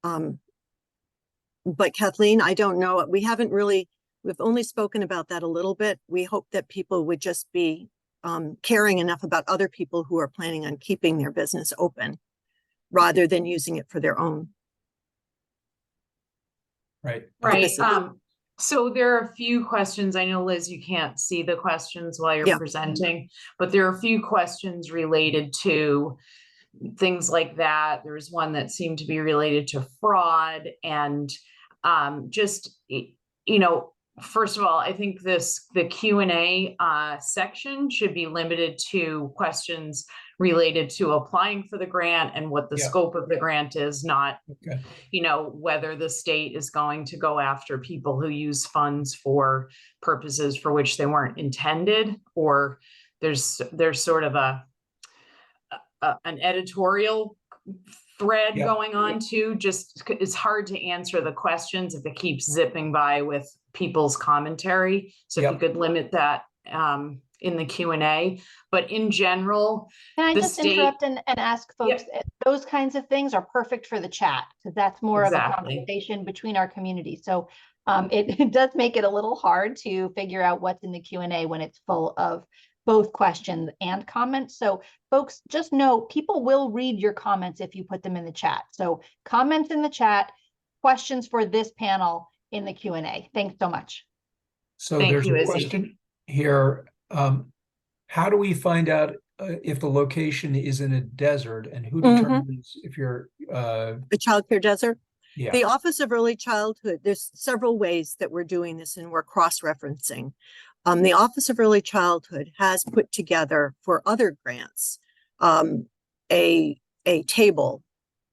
But Kathleen, I don't know. We've only spoken about that a little bit. We hope that people would just be caring enough about other people who are planning on keeping their business open rather than using it for their own. Right. Right. So there are a few questions. I know, Liz, you can't see the questions while you're presenting, but there are a few questions related to things like that. There's one that seemed to be related to fraud and first of all, I think the Q&A section should be limited to questions related to applying for the grant and what the Yeah. scope of the grant is, not, Okay. whether the state is going to go after people who use funds for purposes for which they weren't intended, or there's sort of an editorial thread Yeah. going on too. Just it's hard to answer the questions if it keeps zipping by with people's commentary. So if you Yep. could limit that in the Q&A, but in general, Can I the just state- interrupt and ask folks, those kinds of things are perfect for the chat, because that's more of a Exactly. conversation between our community. So it does make it a little hard to figure out what's in the Q&A when it's full of both questions and comments. So folks, just know people will read your comments if you put them in the chat. So comments in the chat, questions for this panel in the Q&A. Thanks so much. So Thank there's you, a Izzy. question here. How do we find out if the location is in a desert, and who determines if you're The childcare desert. yeah. The Office of Early Childhood, there's several ways that we're doing this and we're cross-referencing. The Office of Early Childhood has put together for other grants a table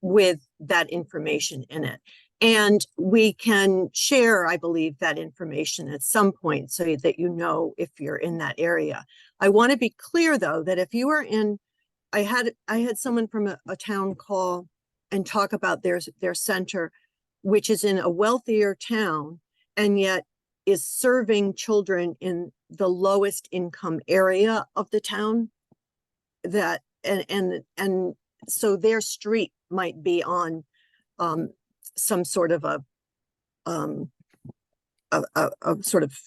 with that information in it. And we can share, I believe, that information at some point so that you know if you're in that area. I want to be clear, though, that if you are in, I had someone from a town call and talk about their center, which is in a wealthier town and yet is serving children in the lowest income area of the town. That and so their street might be on some sort of a sort of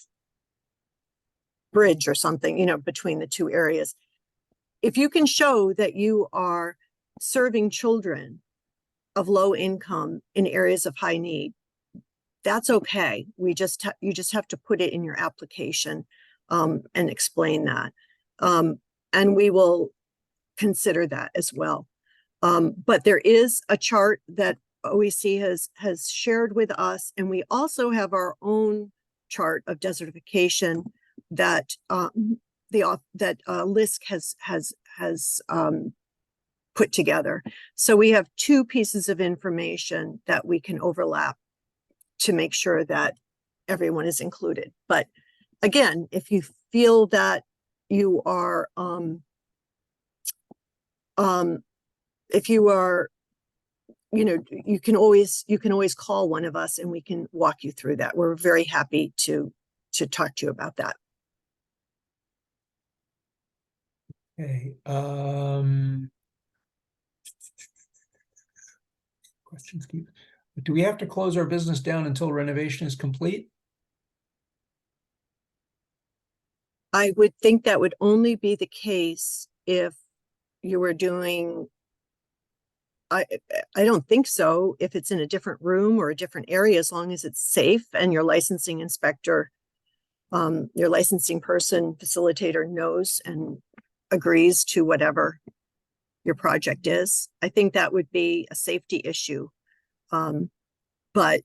bridge or something, between the two areas. If you can show that you are serving children of low income in areas of high need, that's okay. You just have to put it in your application and explain that. And we will consider that as well. But there is a chart that OEC has shared with us, and we also have our own chart of desertification that LISC has put together. So we have two pieces of information that we can overlap to make sure that everyone is included. But again, if you feel that you are if you are, you can always call one of us and we can walk you through that. We're very happy to talk to you about that. Okay. Questions keep. Do we have to close our business down until renovation is complete? I would think that would only be the case if you were doing, I don't think so, if it's in a different room or a different area, as long as it's safe and your licensing inspector, your licensing person, facilitator knows and agrees to whatever your project is. I think that would be a safety issue. But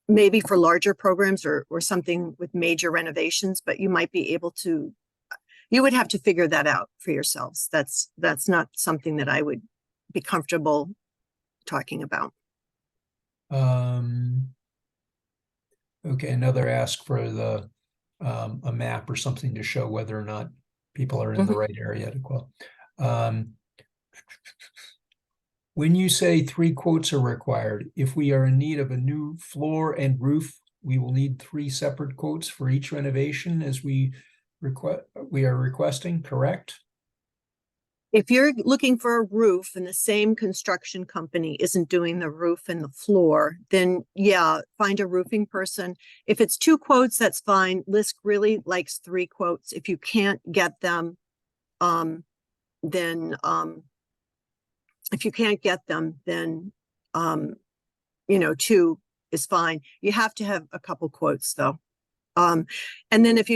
maybe for larger programs or something with major renovations, but you might be able to, you would have to figure that out for yourselves. That's not something that I would be comfortable talking about. Okay, another ask for the a map or something to show whether or not people are in the right area to quote. When you say 3 quotes are required, if we are in need of a new floor and roof, we will need 3 separate quotes for each renovation as we are requesting, correct? If you're looking for a roof and the same construction company isn't doing the roof and the floor, then yeah, find a roofing person. If it's 2 quotes, that's fine. LISC really likes 3 quotes. If you can't get them, then 2 is fine. You have to have a couple quotes though. And then if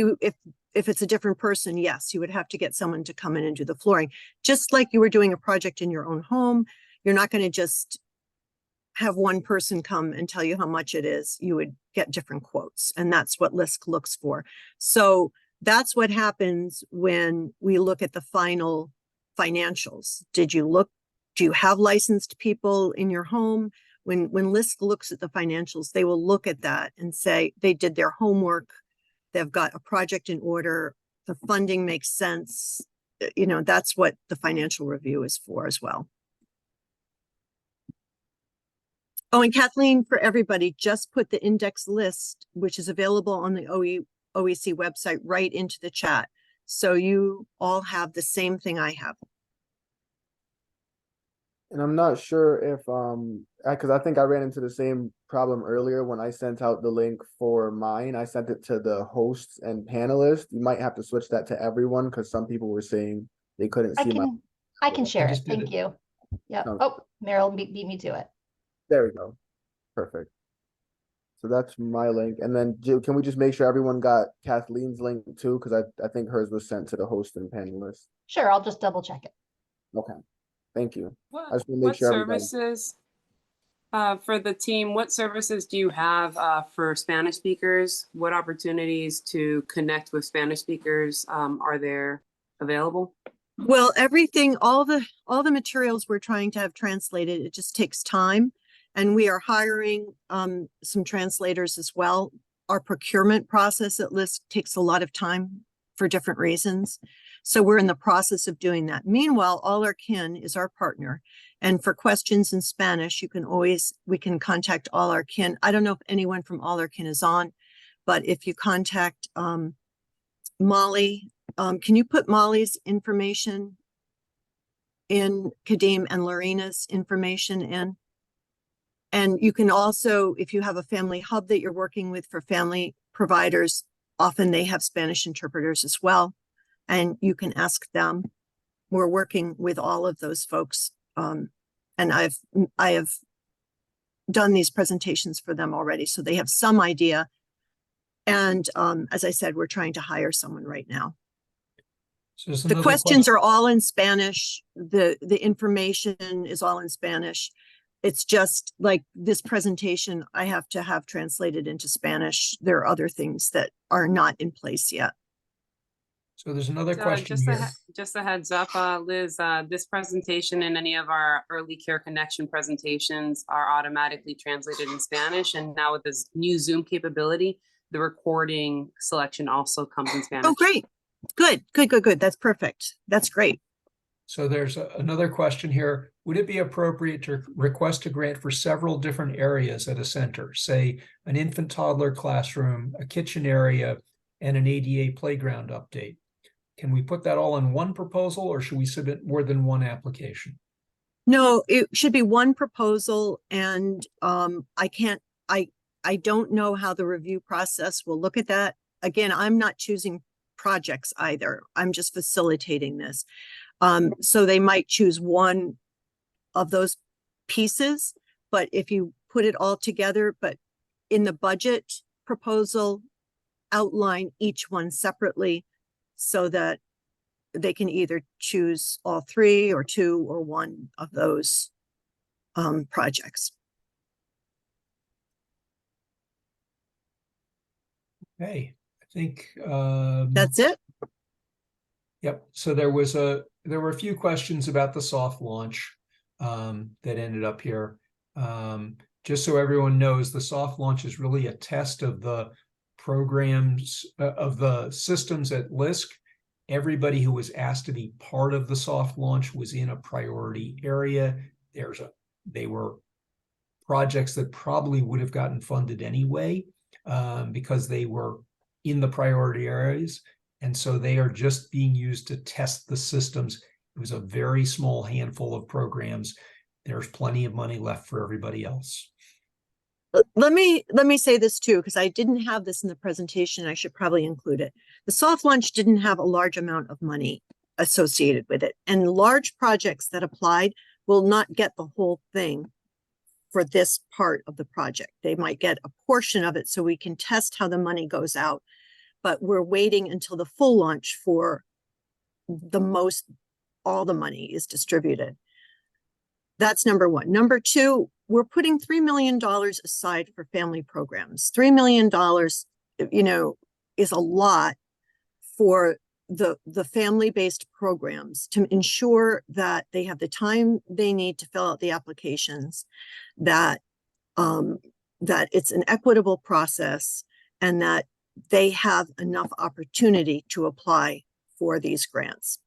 it's a different person, yes, you would have to get someone to come in and do the flooring. Just like you were doing a project in your own home, you're not going to just have one person come and tell you how much it is. You would get different quotes, and that's what LISC looks for. So that's what happens when we look at the final financials. Do you have licensed people in your home? When LISC looks at the financials, they will look at that and say they did their homework. They've got a project in order. The funding makes sense. You know, that's what the financial review is for as well. Oh, and Kathleen, for everybody, just put the index list, which is available on the OEC website, right into the chat. So you all have the same thing I have. And I'm not sure if, because I think I ran into the same problem earlier when I sent out the link for mine. I sent it to the hosts and panelists. You might have to switch that to everyone because some people were saying they couldn't see my. I can share it. just did Thank it. you. Yeah. No. Oh, Meryl beat me to it. There we go. Perfect. So that's my link. And then can we just make sure everyone got Kathleen's link too? Because I think hers was sent to the host and panelists. Sure, I'll just double check it. Okay. Thank you. I What, just want to make sure everybody. services for the team, what services do you have for Spanish speakers? What opportunities to connect with Spanish speakers are there available? Well, everything, all the materials we're trying to have translated, it just takes time. And we are hiring some translators as well. Our procurement process at LISC takes a lot of time for different reasons. So we're in the process of doing that. Meanwhile, All Our Kin is our partner. And for questions in Spanish, we can contact All Our Kin. I don't know if anyone from All Our Kin is on, but if you contact Molly, can you put Molly's information in, Kadeem, and Lorena's information in? And you can also, if you have a family hub that you're working with for family providers, often they have Spanish interpreters as well. And you can ask them. We're working with all of those folks. And I have done these presentations for them already, so they have some idea. And as I said, we're trying to hire someone right now. So there's The another questions question. are all in Spanish. The information is all in Spanish. It's just like this presentation, I have to have translated into Spanish. There are other things that are not in place yet. So there's another question here. Just a heads up, Liz, this presentation and any of our early care connection presentations are automatically translated in Spanish. And now with this new Zoom capability, the recording selection also comes in Spanish. Oh, great. Good. That's perfect. That's great. So there's another question here. Would it be appropriate to request a grant for several different areas at a center, say an infant toddler classroom, a kitchen area, and an ADA playground update? Can we put that all in one proposal, or should we submit more than one application? No, it should be one proposal, and I don't know how the review process will look at that. Again, I'm not choosing projects either. I'm just facilitating this. So they might choose one of those pieces, but if you put it all together, but in the budget proposal, outline each one separately so that they can either choose all three or two or one of those projects. Okay, I think That's it. Yep. So there were a few questions about the soft launch that ended up here. Just so everyone knows, the soft launch is really a test of the programs of the systems at LISC. Everybody who was asked to be part of the soft launch was in a priority area. They were projects that probably would have gotten funded anyway because they were in the priority areas. And so they are just being used to test the systems. It was a very small handful of programs. There's plenty of money left for everybody else. Let me say this too, because I didn't have this in the presentation. I should probably include it. The soft launch didn't have a large amount of money associated with it. And large projects that applied will not get the whole thing for this part of the project. They might get a portion of it so we can test how the money goes out. But we're waiting until the full launch for all the money is distributed. That's number one. Number two, we're putting $3 million aside for family programs. $3 million, is a lot for the family-based programs to ensure that they have the time they need to fill out the applications, that that it's an equitable process, and that they have enough opportunity to apply for these grants.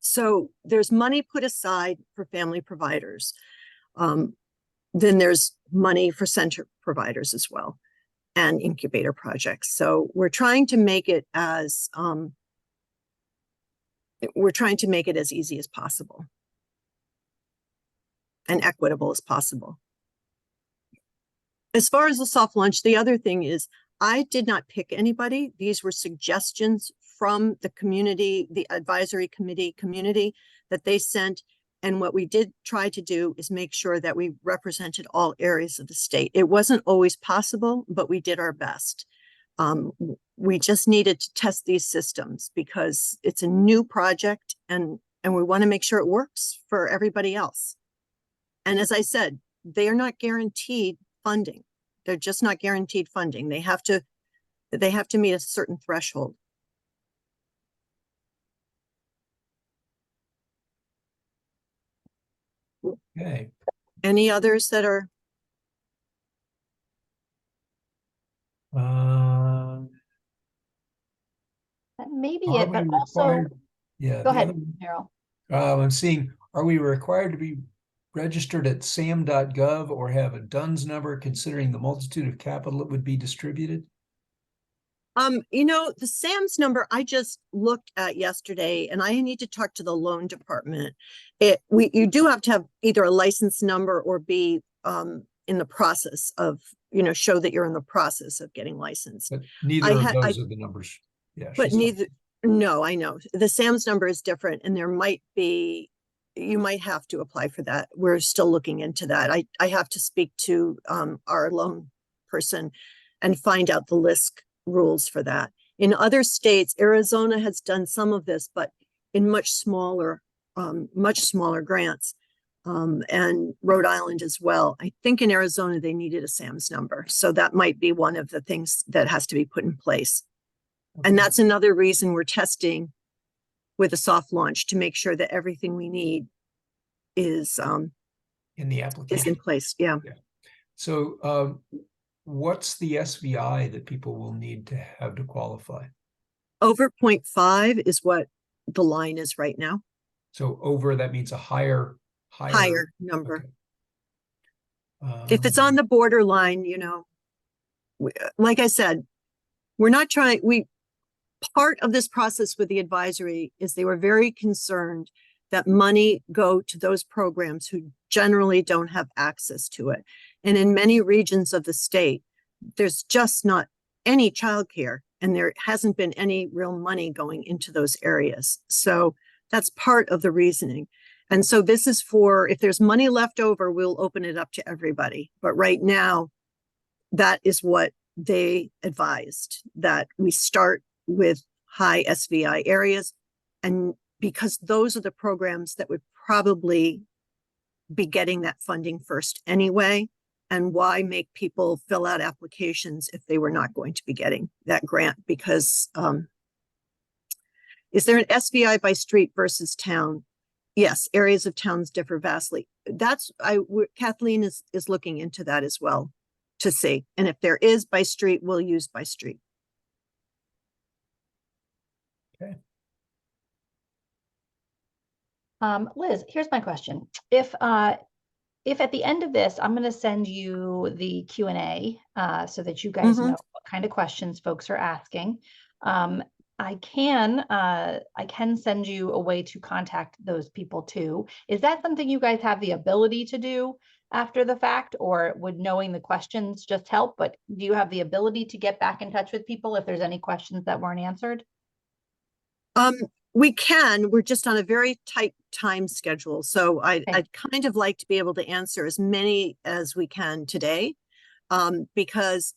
So there's money put aside for family providers. Then there's money for center providers as well, and incubator projects. So we're trying to make it as easy as possible and equitable as possible. As far as the soft launch, the other thing is I did not pick anybody. These were suggestions from the community, the advisory committee community that they sent. And what we did try to do is make sure that we represented all areas of the state. It wasn't always possible, but we did our best. We just needed to test these systems because it's a new project, and we want to make sure it works for everybody else. And as I said, they are not guaranteed funding. They're just not guaranteed funding. They have to meet a certain threshold. Okay. Any others that are? That may be Are it, but we also, required- Yeah. go the ahead, other- Meryl. I'm seeing, are we required to be registered at sam.gov or have a DUNS number considering the multitude of capital that would be distributed? You know, the SAMS number I just looked at yesterday, and I need to talk to the loan department. You do have to have either a license number or be in the process of, show that you're in the process of getting licensed. But neither of those are the numbers. Yeah. But no, I know. The SAMS number is different, and you might have to apply for that. We're still looking into that. I have to speak to our loan person and find out the LISC rules for that. In other states, Arizona has done some of this, but in much smaller grants, and Rhode Island as well. I think in Arizona, they needed a SAMS number. So that might be one of the things that has to be put in place. Okay. And that's another reason we're testing with a soft launch to make sure that everything we need is in the application. in place. Yeah. So what's the SVI that people will need to have to qualify? Over 0.5 is what the line is right now. So over, that means a higher number. Okay. If it's on the borderline, like I said, we're not trying, part of this process with the advisory is they were very concerned that money go to those programs who generally don't have access to it. And in many regions of the state, there's just not any childcare, and there hasn't been any real money going into those areas. So that's part of the reasoning. And so this is for, if there's money left over, we'll open it up to everybody. But right now, that is what they advised, that we start with high SVI areas. And because those are the programs that would probably be getting that funding first anyway. And why make people fill out applications if they were not going to be getting that grant? Because is there an SVI by street versus town? Yes, areas of towns differ vastly. Kathleen is looking into that as well to see. And if there is by street, we'll use by street. Okay. Liz, here's my question. If at the end of this, I'm going to send you the Q&A so that you guys know what kind of questions folks are asking. I can send you a way to contact those people too. Is that something you guys have the ability to do after the fact, or would knowing the questions just help? But do you have the ability to get back in touch with people if there's any questions that weren't answered? We can. We're just on a very tight time schedule. So I'd kind of like to be able to answer as many as we can today, because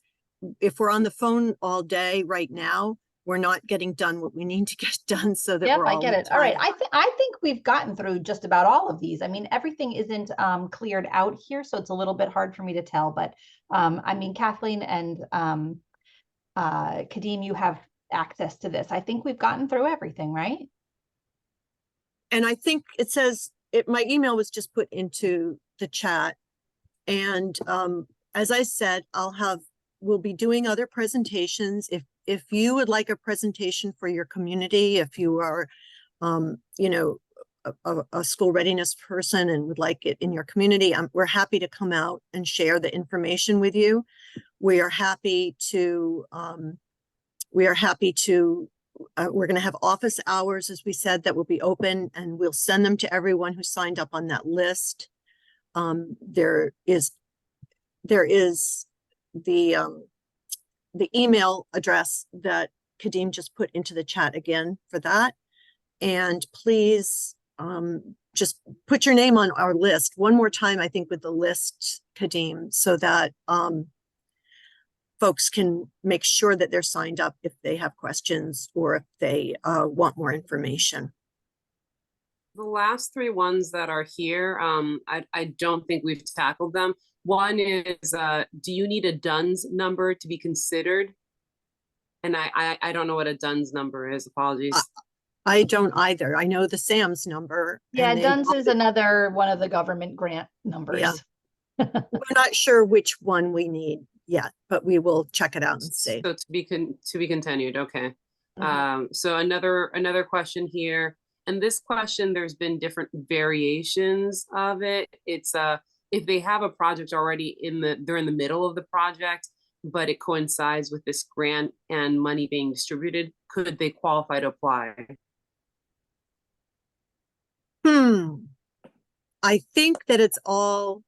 if we're on the phone all day right now, we're not getting done what we need to get done so that we're all I get it. All right. I think we've gotten through just about all of these. I mean, everything isn't cleared out here, so it's a little bit hard for me to tell. But I mean, Kathleen and Kadeem, you have access to this. I think we've gotten through everything, right? And I think it says, my email was just put into the chat. And as I said, we'll be doing other presentations. If you would like a presentation for your community, if you are, you know, a school readiness person and would like it in your community, we're happy to come out and share the information with you. We are happy to, we're going to have office hours, as we said, that will be open, and we'll send them to everyone who signed up on that list. There is the email address that Kadeem just put into the chat again for that. And please just put your name on our list one more time, I think, with the list, Kadeem, so that folks can make sure that they're signed up if they have questions or if they want more information. The last three ones that are here, I don't think we've tackled them. One is, do you need a DUNS number to be considered? And I don't know what a DUNS number is, apologies. I don't either. I know the SAMS number. Yeah, DUNS is another one of the government grant numbers. Yeah. We're not sure which one we need yet, but we will check it out and see. So to be continued, okay. So another question here, and this question, there's been different variations of it. It's if they have a project already they're in the middle of the project, but it coincides with this grant and money being distributed, could they qualify to apply? I think that it's all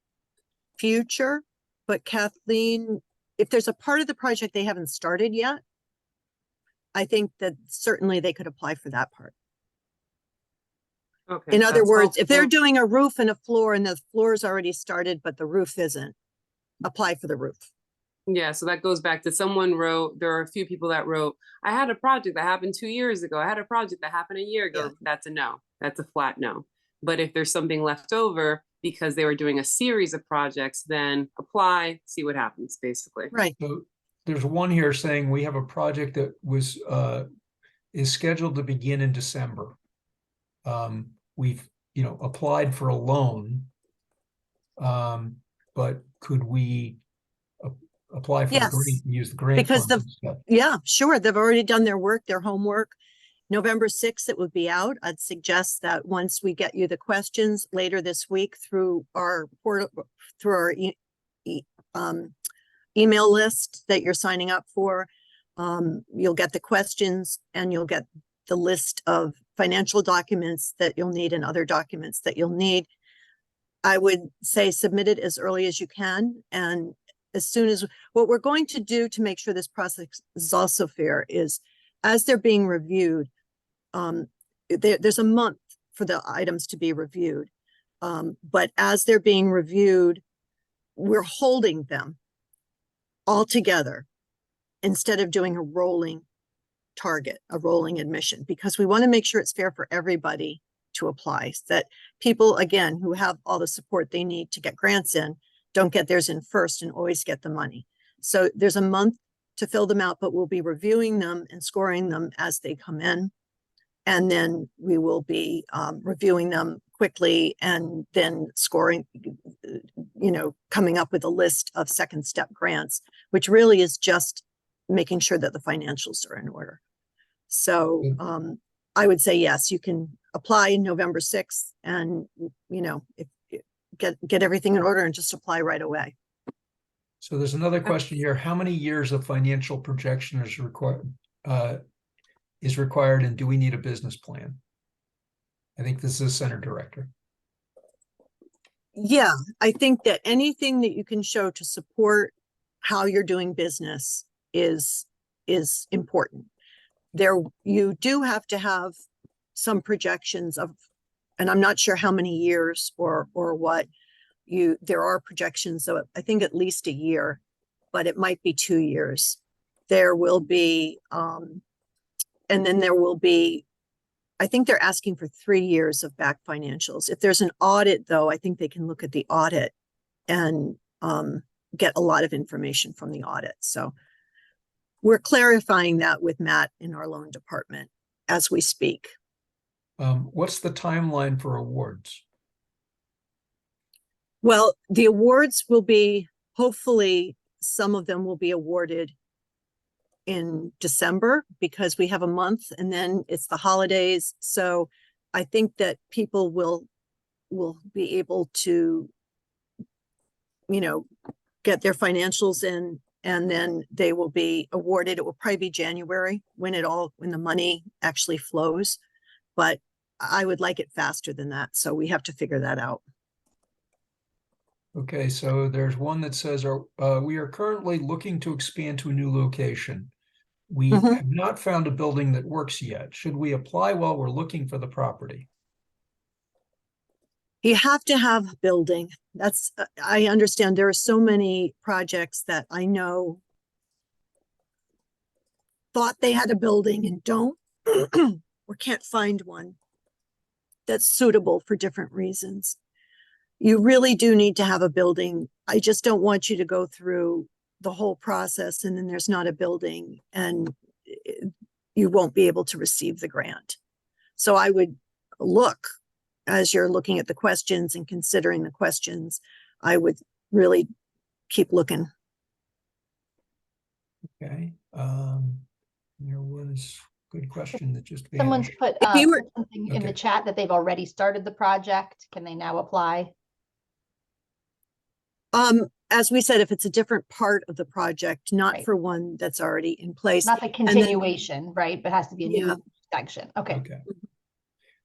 future, but Kathleen, if there's a part of the project they haven't started yet, I think that certainly they could apply for that part. Okay. In other that's words, if they're helpful. doing a roof and a floor and the floor's already started, but the roof isn't, apply for the roof. Yeah, so that goes back to someone wrote, there are a few people that wrote, I had a project that happened 2 years ago. I had a project that happened a year ago. Yeah. That's a no. That's a flat no. But if there's something left over because they were doing a series of projects, then apply, see what happens, basically. Right. So there's one here saying we have a project that was is scheduled to begin in December. We've applied for a loan, but could we apply for the grant and use the grant because funds and stuff? Yeah, sure. They've already done their work, their homework. November 6th, it would be out. I'd suggest that once we get you the questions later this week through our portal, through our email list that you're signing up for, you'll get the questions and you'll get the list of financial documents that you'll need and other documents that you'll need. I would say submit it as early as you can. And as soon as, what we're going to do to make sure this process is also fair is, as they're being reviewed, there's a month for the items to be reviewed. But as they're being reviewed, we're holding them all together instead of doing a rolling target, a rolling admission, because we want to make sure it's fair for everybody to apply, so that people, again, who have all the support they need to get grants in, don't get theirs in first and always get the money. So there's a month to fill them out, but we'll be reviewing them and scoring them as they come in. And then we will be reviewing them quickly and then scoring, coming up with a list of second step grants, which really is just making sure that the financials are in order. So I would say, yes, you can apply November 6th and, if get everything in order and just apply right away. So there's another question here. How many years of financial projection is required? And do we need a business plan? I think this is Center Director. Yeah, I think that anything that you can show to support how you're doing business is important. You do have to have some projections of, and I'm not sure how many years or what. There are projections, so I think at least a year, but it might be 2 years. There will be, and then there will be, I think they're asking for 3 years of back financials. If there's an audit, though, I think they can look at the audit and get a lot of information from the audit. So we're clarifying that with Matt in our loan department as we speak. What's the timeline for awards? Well, the awards will be, hopefully, some of them will be awarded in December because we have a month and then it's the holidays. So I think that people will be able to, you know, get their financials in, and then they will be awarded. It will probably be January when the money actually flows. But I would like it faster than that. So we have to figure that out. Okay, so there's one that says, we are currently looking to expand to a new location. We Mhm. have not found a building that works yet. Should we apply while we're looking for the property? You have to have a building. That's, I understand there are so many projects that I know thought they had a building and don't, or can't find one that's suitable for different reasons. You really do need to have a building. I just don't want you to go through the whole process and then there's not a building and you won't be able to receive the grant. So I would look, as you're looking at the questions and considering the questions, I would really keep looking. Okay, there was a good question that just Someone's vanished. put If you were- something in the Okay. chat that they've already started the project. Can they now apply? As we said, if it's a different part of the project, not Right. for one that's already in place. Not the then- continuation, right? But it has to be a Yeah. new section. Okay. Okay.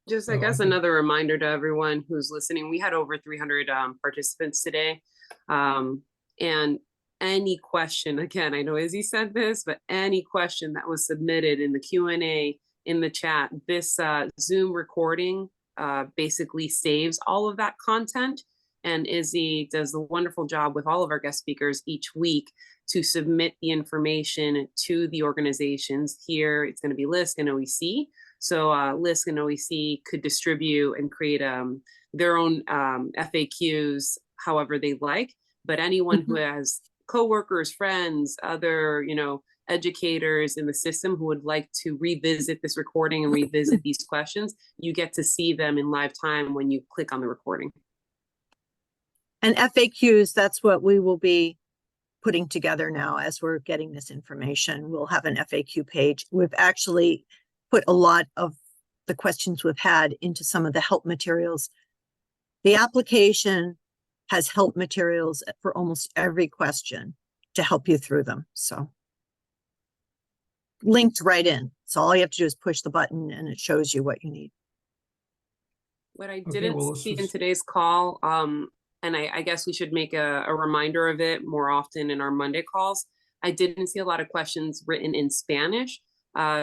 Just, I So I guess, think- another reminder to everyone who's listening, we had over 300 participants today. And any question, again, I know Izzy said this, but any question that was submitted in the Q&A in the chat, this Zoom recording basically saves all of that content. And Izzy does a wonderful job with all of our guest speakers each week to submit the information to the organizations. Here, it's going to be LISC and OEC. So LISC and OEC could distribute and create their own FAQs however they like. But anyone who has coworkers, friends, other, educators in the system who would like to revisit this recording and revisit these questions, you get to see them in live time when you click on the recording. And FAQs, that's what we will be putting together now as we're getting this information. We'll have an FAQ page. We've actually put a lot of the questions we've had into some of the help materials. The application has help materials for almost every question to help you through them. So linked right in. So all you have to do is push the button and it shows you what you need. What I Okay, didn't well, this see in was- today's call, and I guess we should make a reminder of it more often in our Monday calls. I didn't see a lot of questions written in Spanish.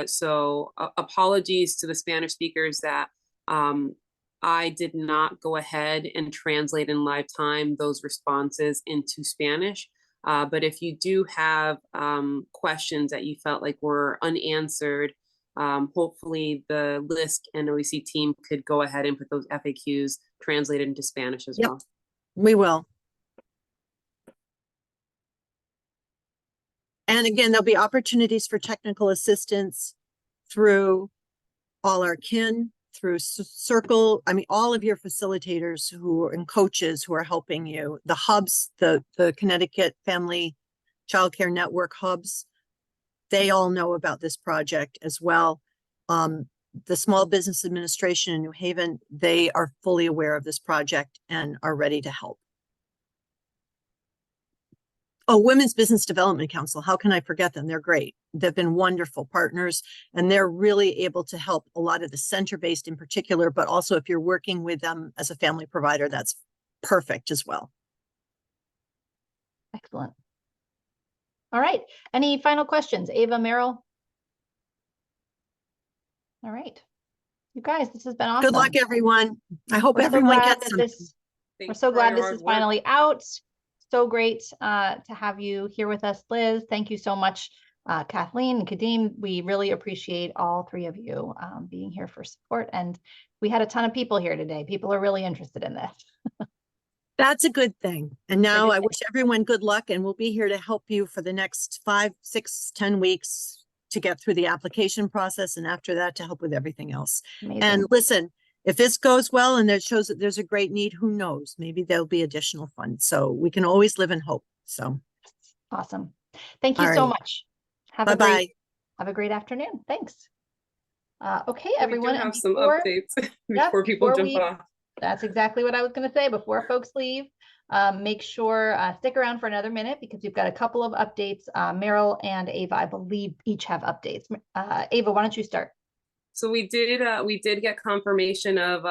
So apologies to the Spanish speakers that I did not go ahead and translate in live time those responses into Spanish. But if you do have questions that you felt like were unanswered, hopefully the LISC and OEC team could go ahead and put those FAQs translated into Spanish as Yep. well. We will. And again, there'll be opportunities for technical assistance through all our kin, through Circle. I mean, all of your facilitators and coaches who are helping you, the hubs, the Connecticut Family Childcare Network hubs, they all know about this project as well. The Small Business Administration in New Haven, they are fully aware of this project and are ready to help. Oh, Women's Business Development Council, how can I forget them? They're great. They've been wonderful partners and they're really able to help a lot of the center-based in particular, but also if you're working with them as a family provider, that's perfect as well. Excellent. All right. Any final questions? Ava, Meryl? All right. You guys, this has been awesome. Good luck, everyone. I hope We're so everyone glad gets that something. we're Thanks so for all glad your this hard is work. finally out. So great to have you here with us, Liz. Thank you so much, Kathleen and Kadeem. We really appreciate all three of you being here for support. And we had a ton of people here today. People are really interested in this. That's a good thing. And now good I thing. wish everyone good luck, and we'll be here to help you for the next 5, 6, 10 weeks to get through the application process, and after that to help with everything else. Amazing. And listen, if this goes well and it shows that there's a great need, who knows? Maybe there'll be additional funds. So we can always live in hope. So Awesome. Thank you All so right. much. Have bye-bye. a great afternoon. Thanks. Okay, We do everyone. and have some before- updates Yep, before people before jump we- off. That's exactly what I was going to say. Before folks leave, make sure stick around for another minute because we've got a couple of updates. Meryl and Ava, I believe, each have updates. Ava, why don't you start? So we did get confirmation of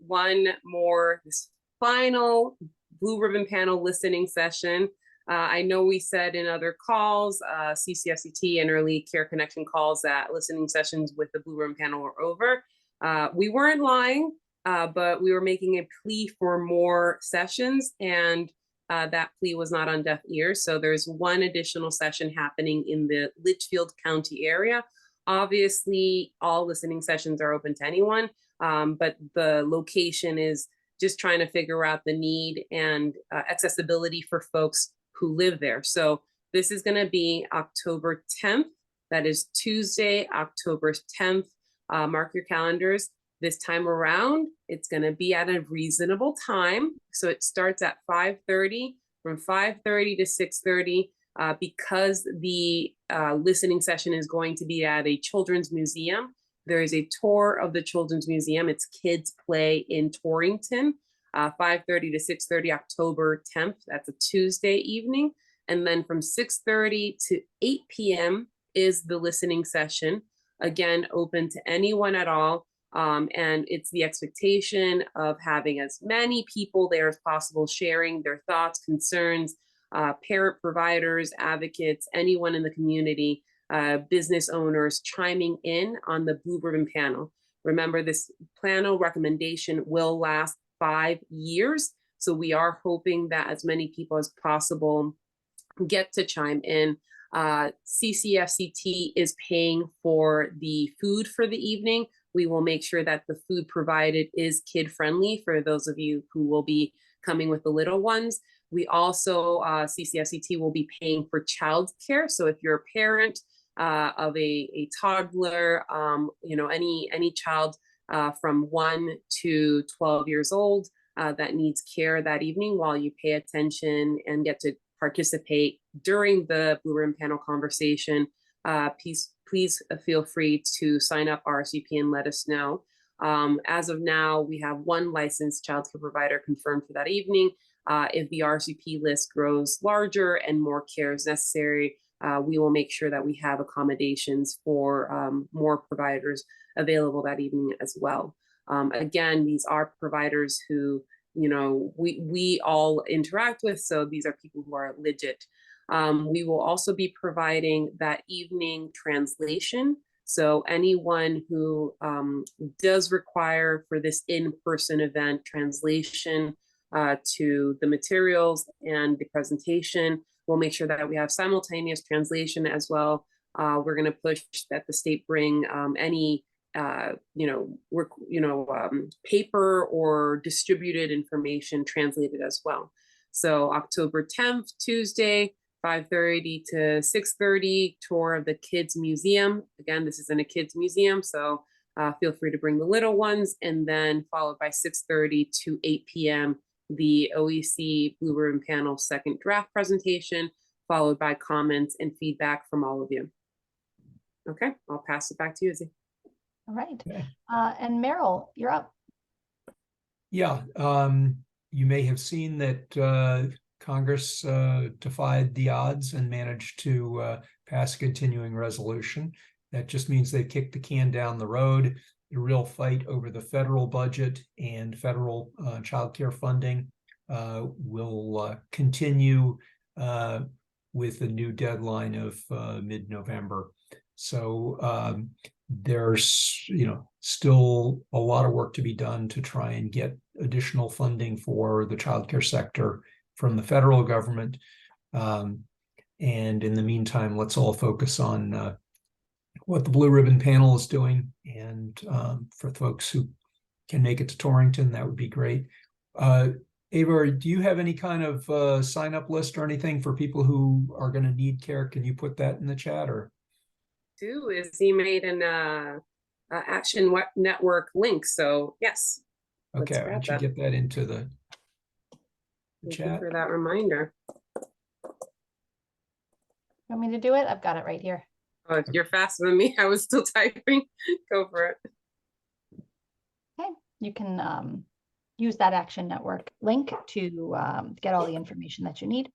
one more, this final Blue Ribbon Panel listening session. I know we said in other calls, CCFCT and Early Care Connection calls, that listening sessions with the Blue Ribbon Panel were over. We weren't lying, but we were making a plea for more sessions, and that plea was not on deaf ears. So there's one additional session happening in the Litchfield County area. Obviously, all listening sessions are open to anyone, but the location is just trying to figure out the need and accessibility for folks who live there. So this is going to be October 10th. That is Tuesday, October 10th. Mark your calendars. This time around, it's going to be at a reasonable time. So it starts at 5:30, from 5:30 to 6:30. Because the listening session is going to be at a children's museum, there is a tour of the children's museum. It's Kids Play in Torrington, 5:30 to 6:30, October 10th. That's a Tuesday evening. And then from 6:30 to 8 p.m. is the listening session. Again, open to anyone at all. And it's the expectation of having as many people there as possible, sharing their thoughts, concerns, parent providers, advocates, anyone in the community, business owners chiming in on the Blue Ribbon Panel. Remember, this panel recommendation will last 5 years. So we are hoping that as many people as possible get to chime in. CCFCT is paying for the food for the evening. We will make sure that the food provided is kid-friendly for those of you who will be coming with the little ones. We also, CCFCT will be paying for childcare. So if you're a parent of a toddler, any child from 1 to 12 years old that needs care that evening, while you pay attention and get to participate during the Blue Ribbon Panel conversation, please feel free to sign up RSVP and let us know. As of now, we have one licensed childcare provider confirmed for that evening. If the RSVP list grows larger and more care is necessary, we will make sure that we have accommodations for more providers available that evening as well. Again, these are providers who we all interact with, so these are people who are legit. We will also be providing that evening translation. So anyone who does require for this in-person event translation to the materials and the presentation, we'll make sure that we have simultaneous translation as well. We're going to push that the state bring any paper or distributed information translated as well. So October 10th, Tuesday, 5:30 to 6:30, tour of the Kids Museum. Again, this is in a kids museum, so feel free to bring the little ones, and then followed by 6:30 to 8 p.m. the OEC Blue Ribbon Panel second draft presentation, followed by comments and feedback from all of you. Okay, I'll pass it back to you, Izzy. All right. Okay. And Meryl, you're up. Yeah, you may have seen that Congress defied the odds and managed to pass a continuing resolution. That just means they kicked the can down the road. The real fight over the federal budget and federal child care funding will continue with a new deadline of mid-November. So there's still a lot of work to be done to try and get additional funding for the childcare sector from the federal government. And in the meantime, let's all focus on what the Blue Ribbon Panel is doing. And for folks who can make it to Torrington, that would be great. Ava, do you have any kind of sign up list or anything for people who are going to need care? Can you put that in the chat or? Is he made an action network link? So yes. let's Okay, why grab don't you that. get that into the Thank you chat? for that reminder. Want me to do it? I've got it right here. Oh, you're faster than me. I was still typing. Go for it. Okay, you can use that Action Network link to get all the information that you need.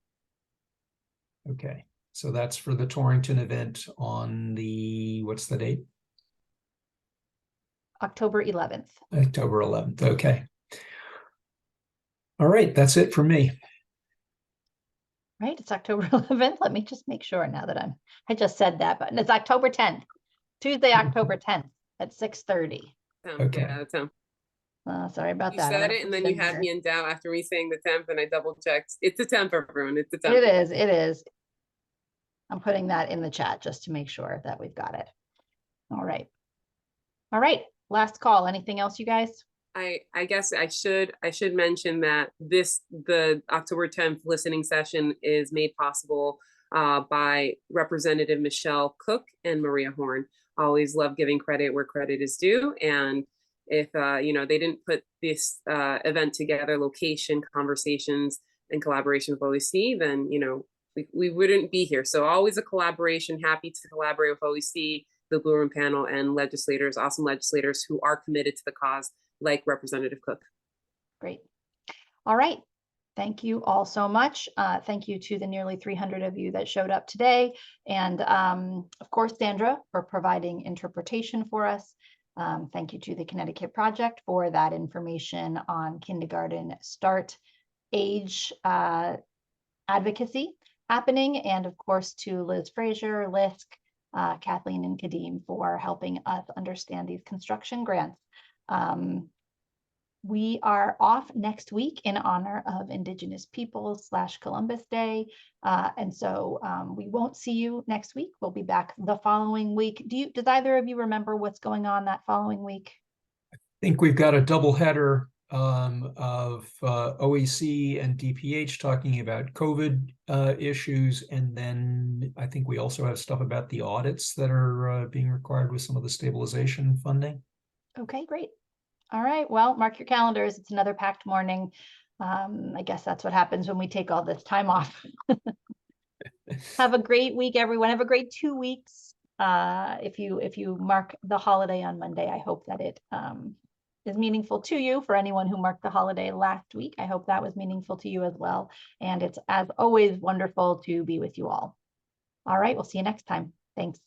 Okay, so that's for the Torrington event on the, what's the date? October 11th. October 11th. Okay. All right, that's it for me. Right, it's October 11th. Let me just make sure now that I just said that, but it's October 10th, Tuesday, October 10th at 6:30. Okay. Yeah, 10th. Sorry about You that. I'm said gonna it and put then it you in had here. me in doubt after me saying the 10th and I double checked. It's the 10th, everyone. It's the 10th. It is, it is. I'm putting that in the chat just to make sure that we've got it. All right. All right, last call. Anything else, you guys? I guess I should mention that the October 10th listening session is made possible by Representative Michelle Cook and Maria Horn. I always love giving credit where credit is due. And if they didn't put this event together, location, conversations, and collaboration with OEC, then we wouldn't be here. So always a collaboration. Happy to collaborate with OEC, the Blue Room panel, and legislators, awesome legislators who are committed to the cause, like Representative Cook. Great. All right. Thank you all so much. Thank you to the nearly 300 of you that showed up today. And of course, Sandra, for providing interpretation for us. Thank you to the Connecticut Project for that information on kindergarten start age advocacy happening. And of course, to Liz Fraser, LISC, Kathleen and Kadeem for helping us understand these construction grants. We are off next week in honor of Indigenous Peoples / Columbus Day. And so we won't see you next week. We'll be back the following week. Does either of you remember what's going on that following week? I think we've got a double header of OEC and DPH talking about COVID issues. And then I think we also have stuff about the audits that are being required with some of the stabilization funding. Okay, great. All right, well, mark your calendars. It's another packed morning. I guess that's what happens when we take all this time off. Have a great week, everyone. Have a great 2 weeks. If you mark the holiday on Monday, I hope that it is meaningful to you. For anyone who marked the holiday last week, I hope that was meaningful to you as well. And it's, as always, wonderful to be with you all. All right, we'll see you next time. Thanks.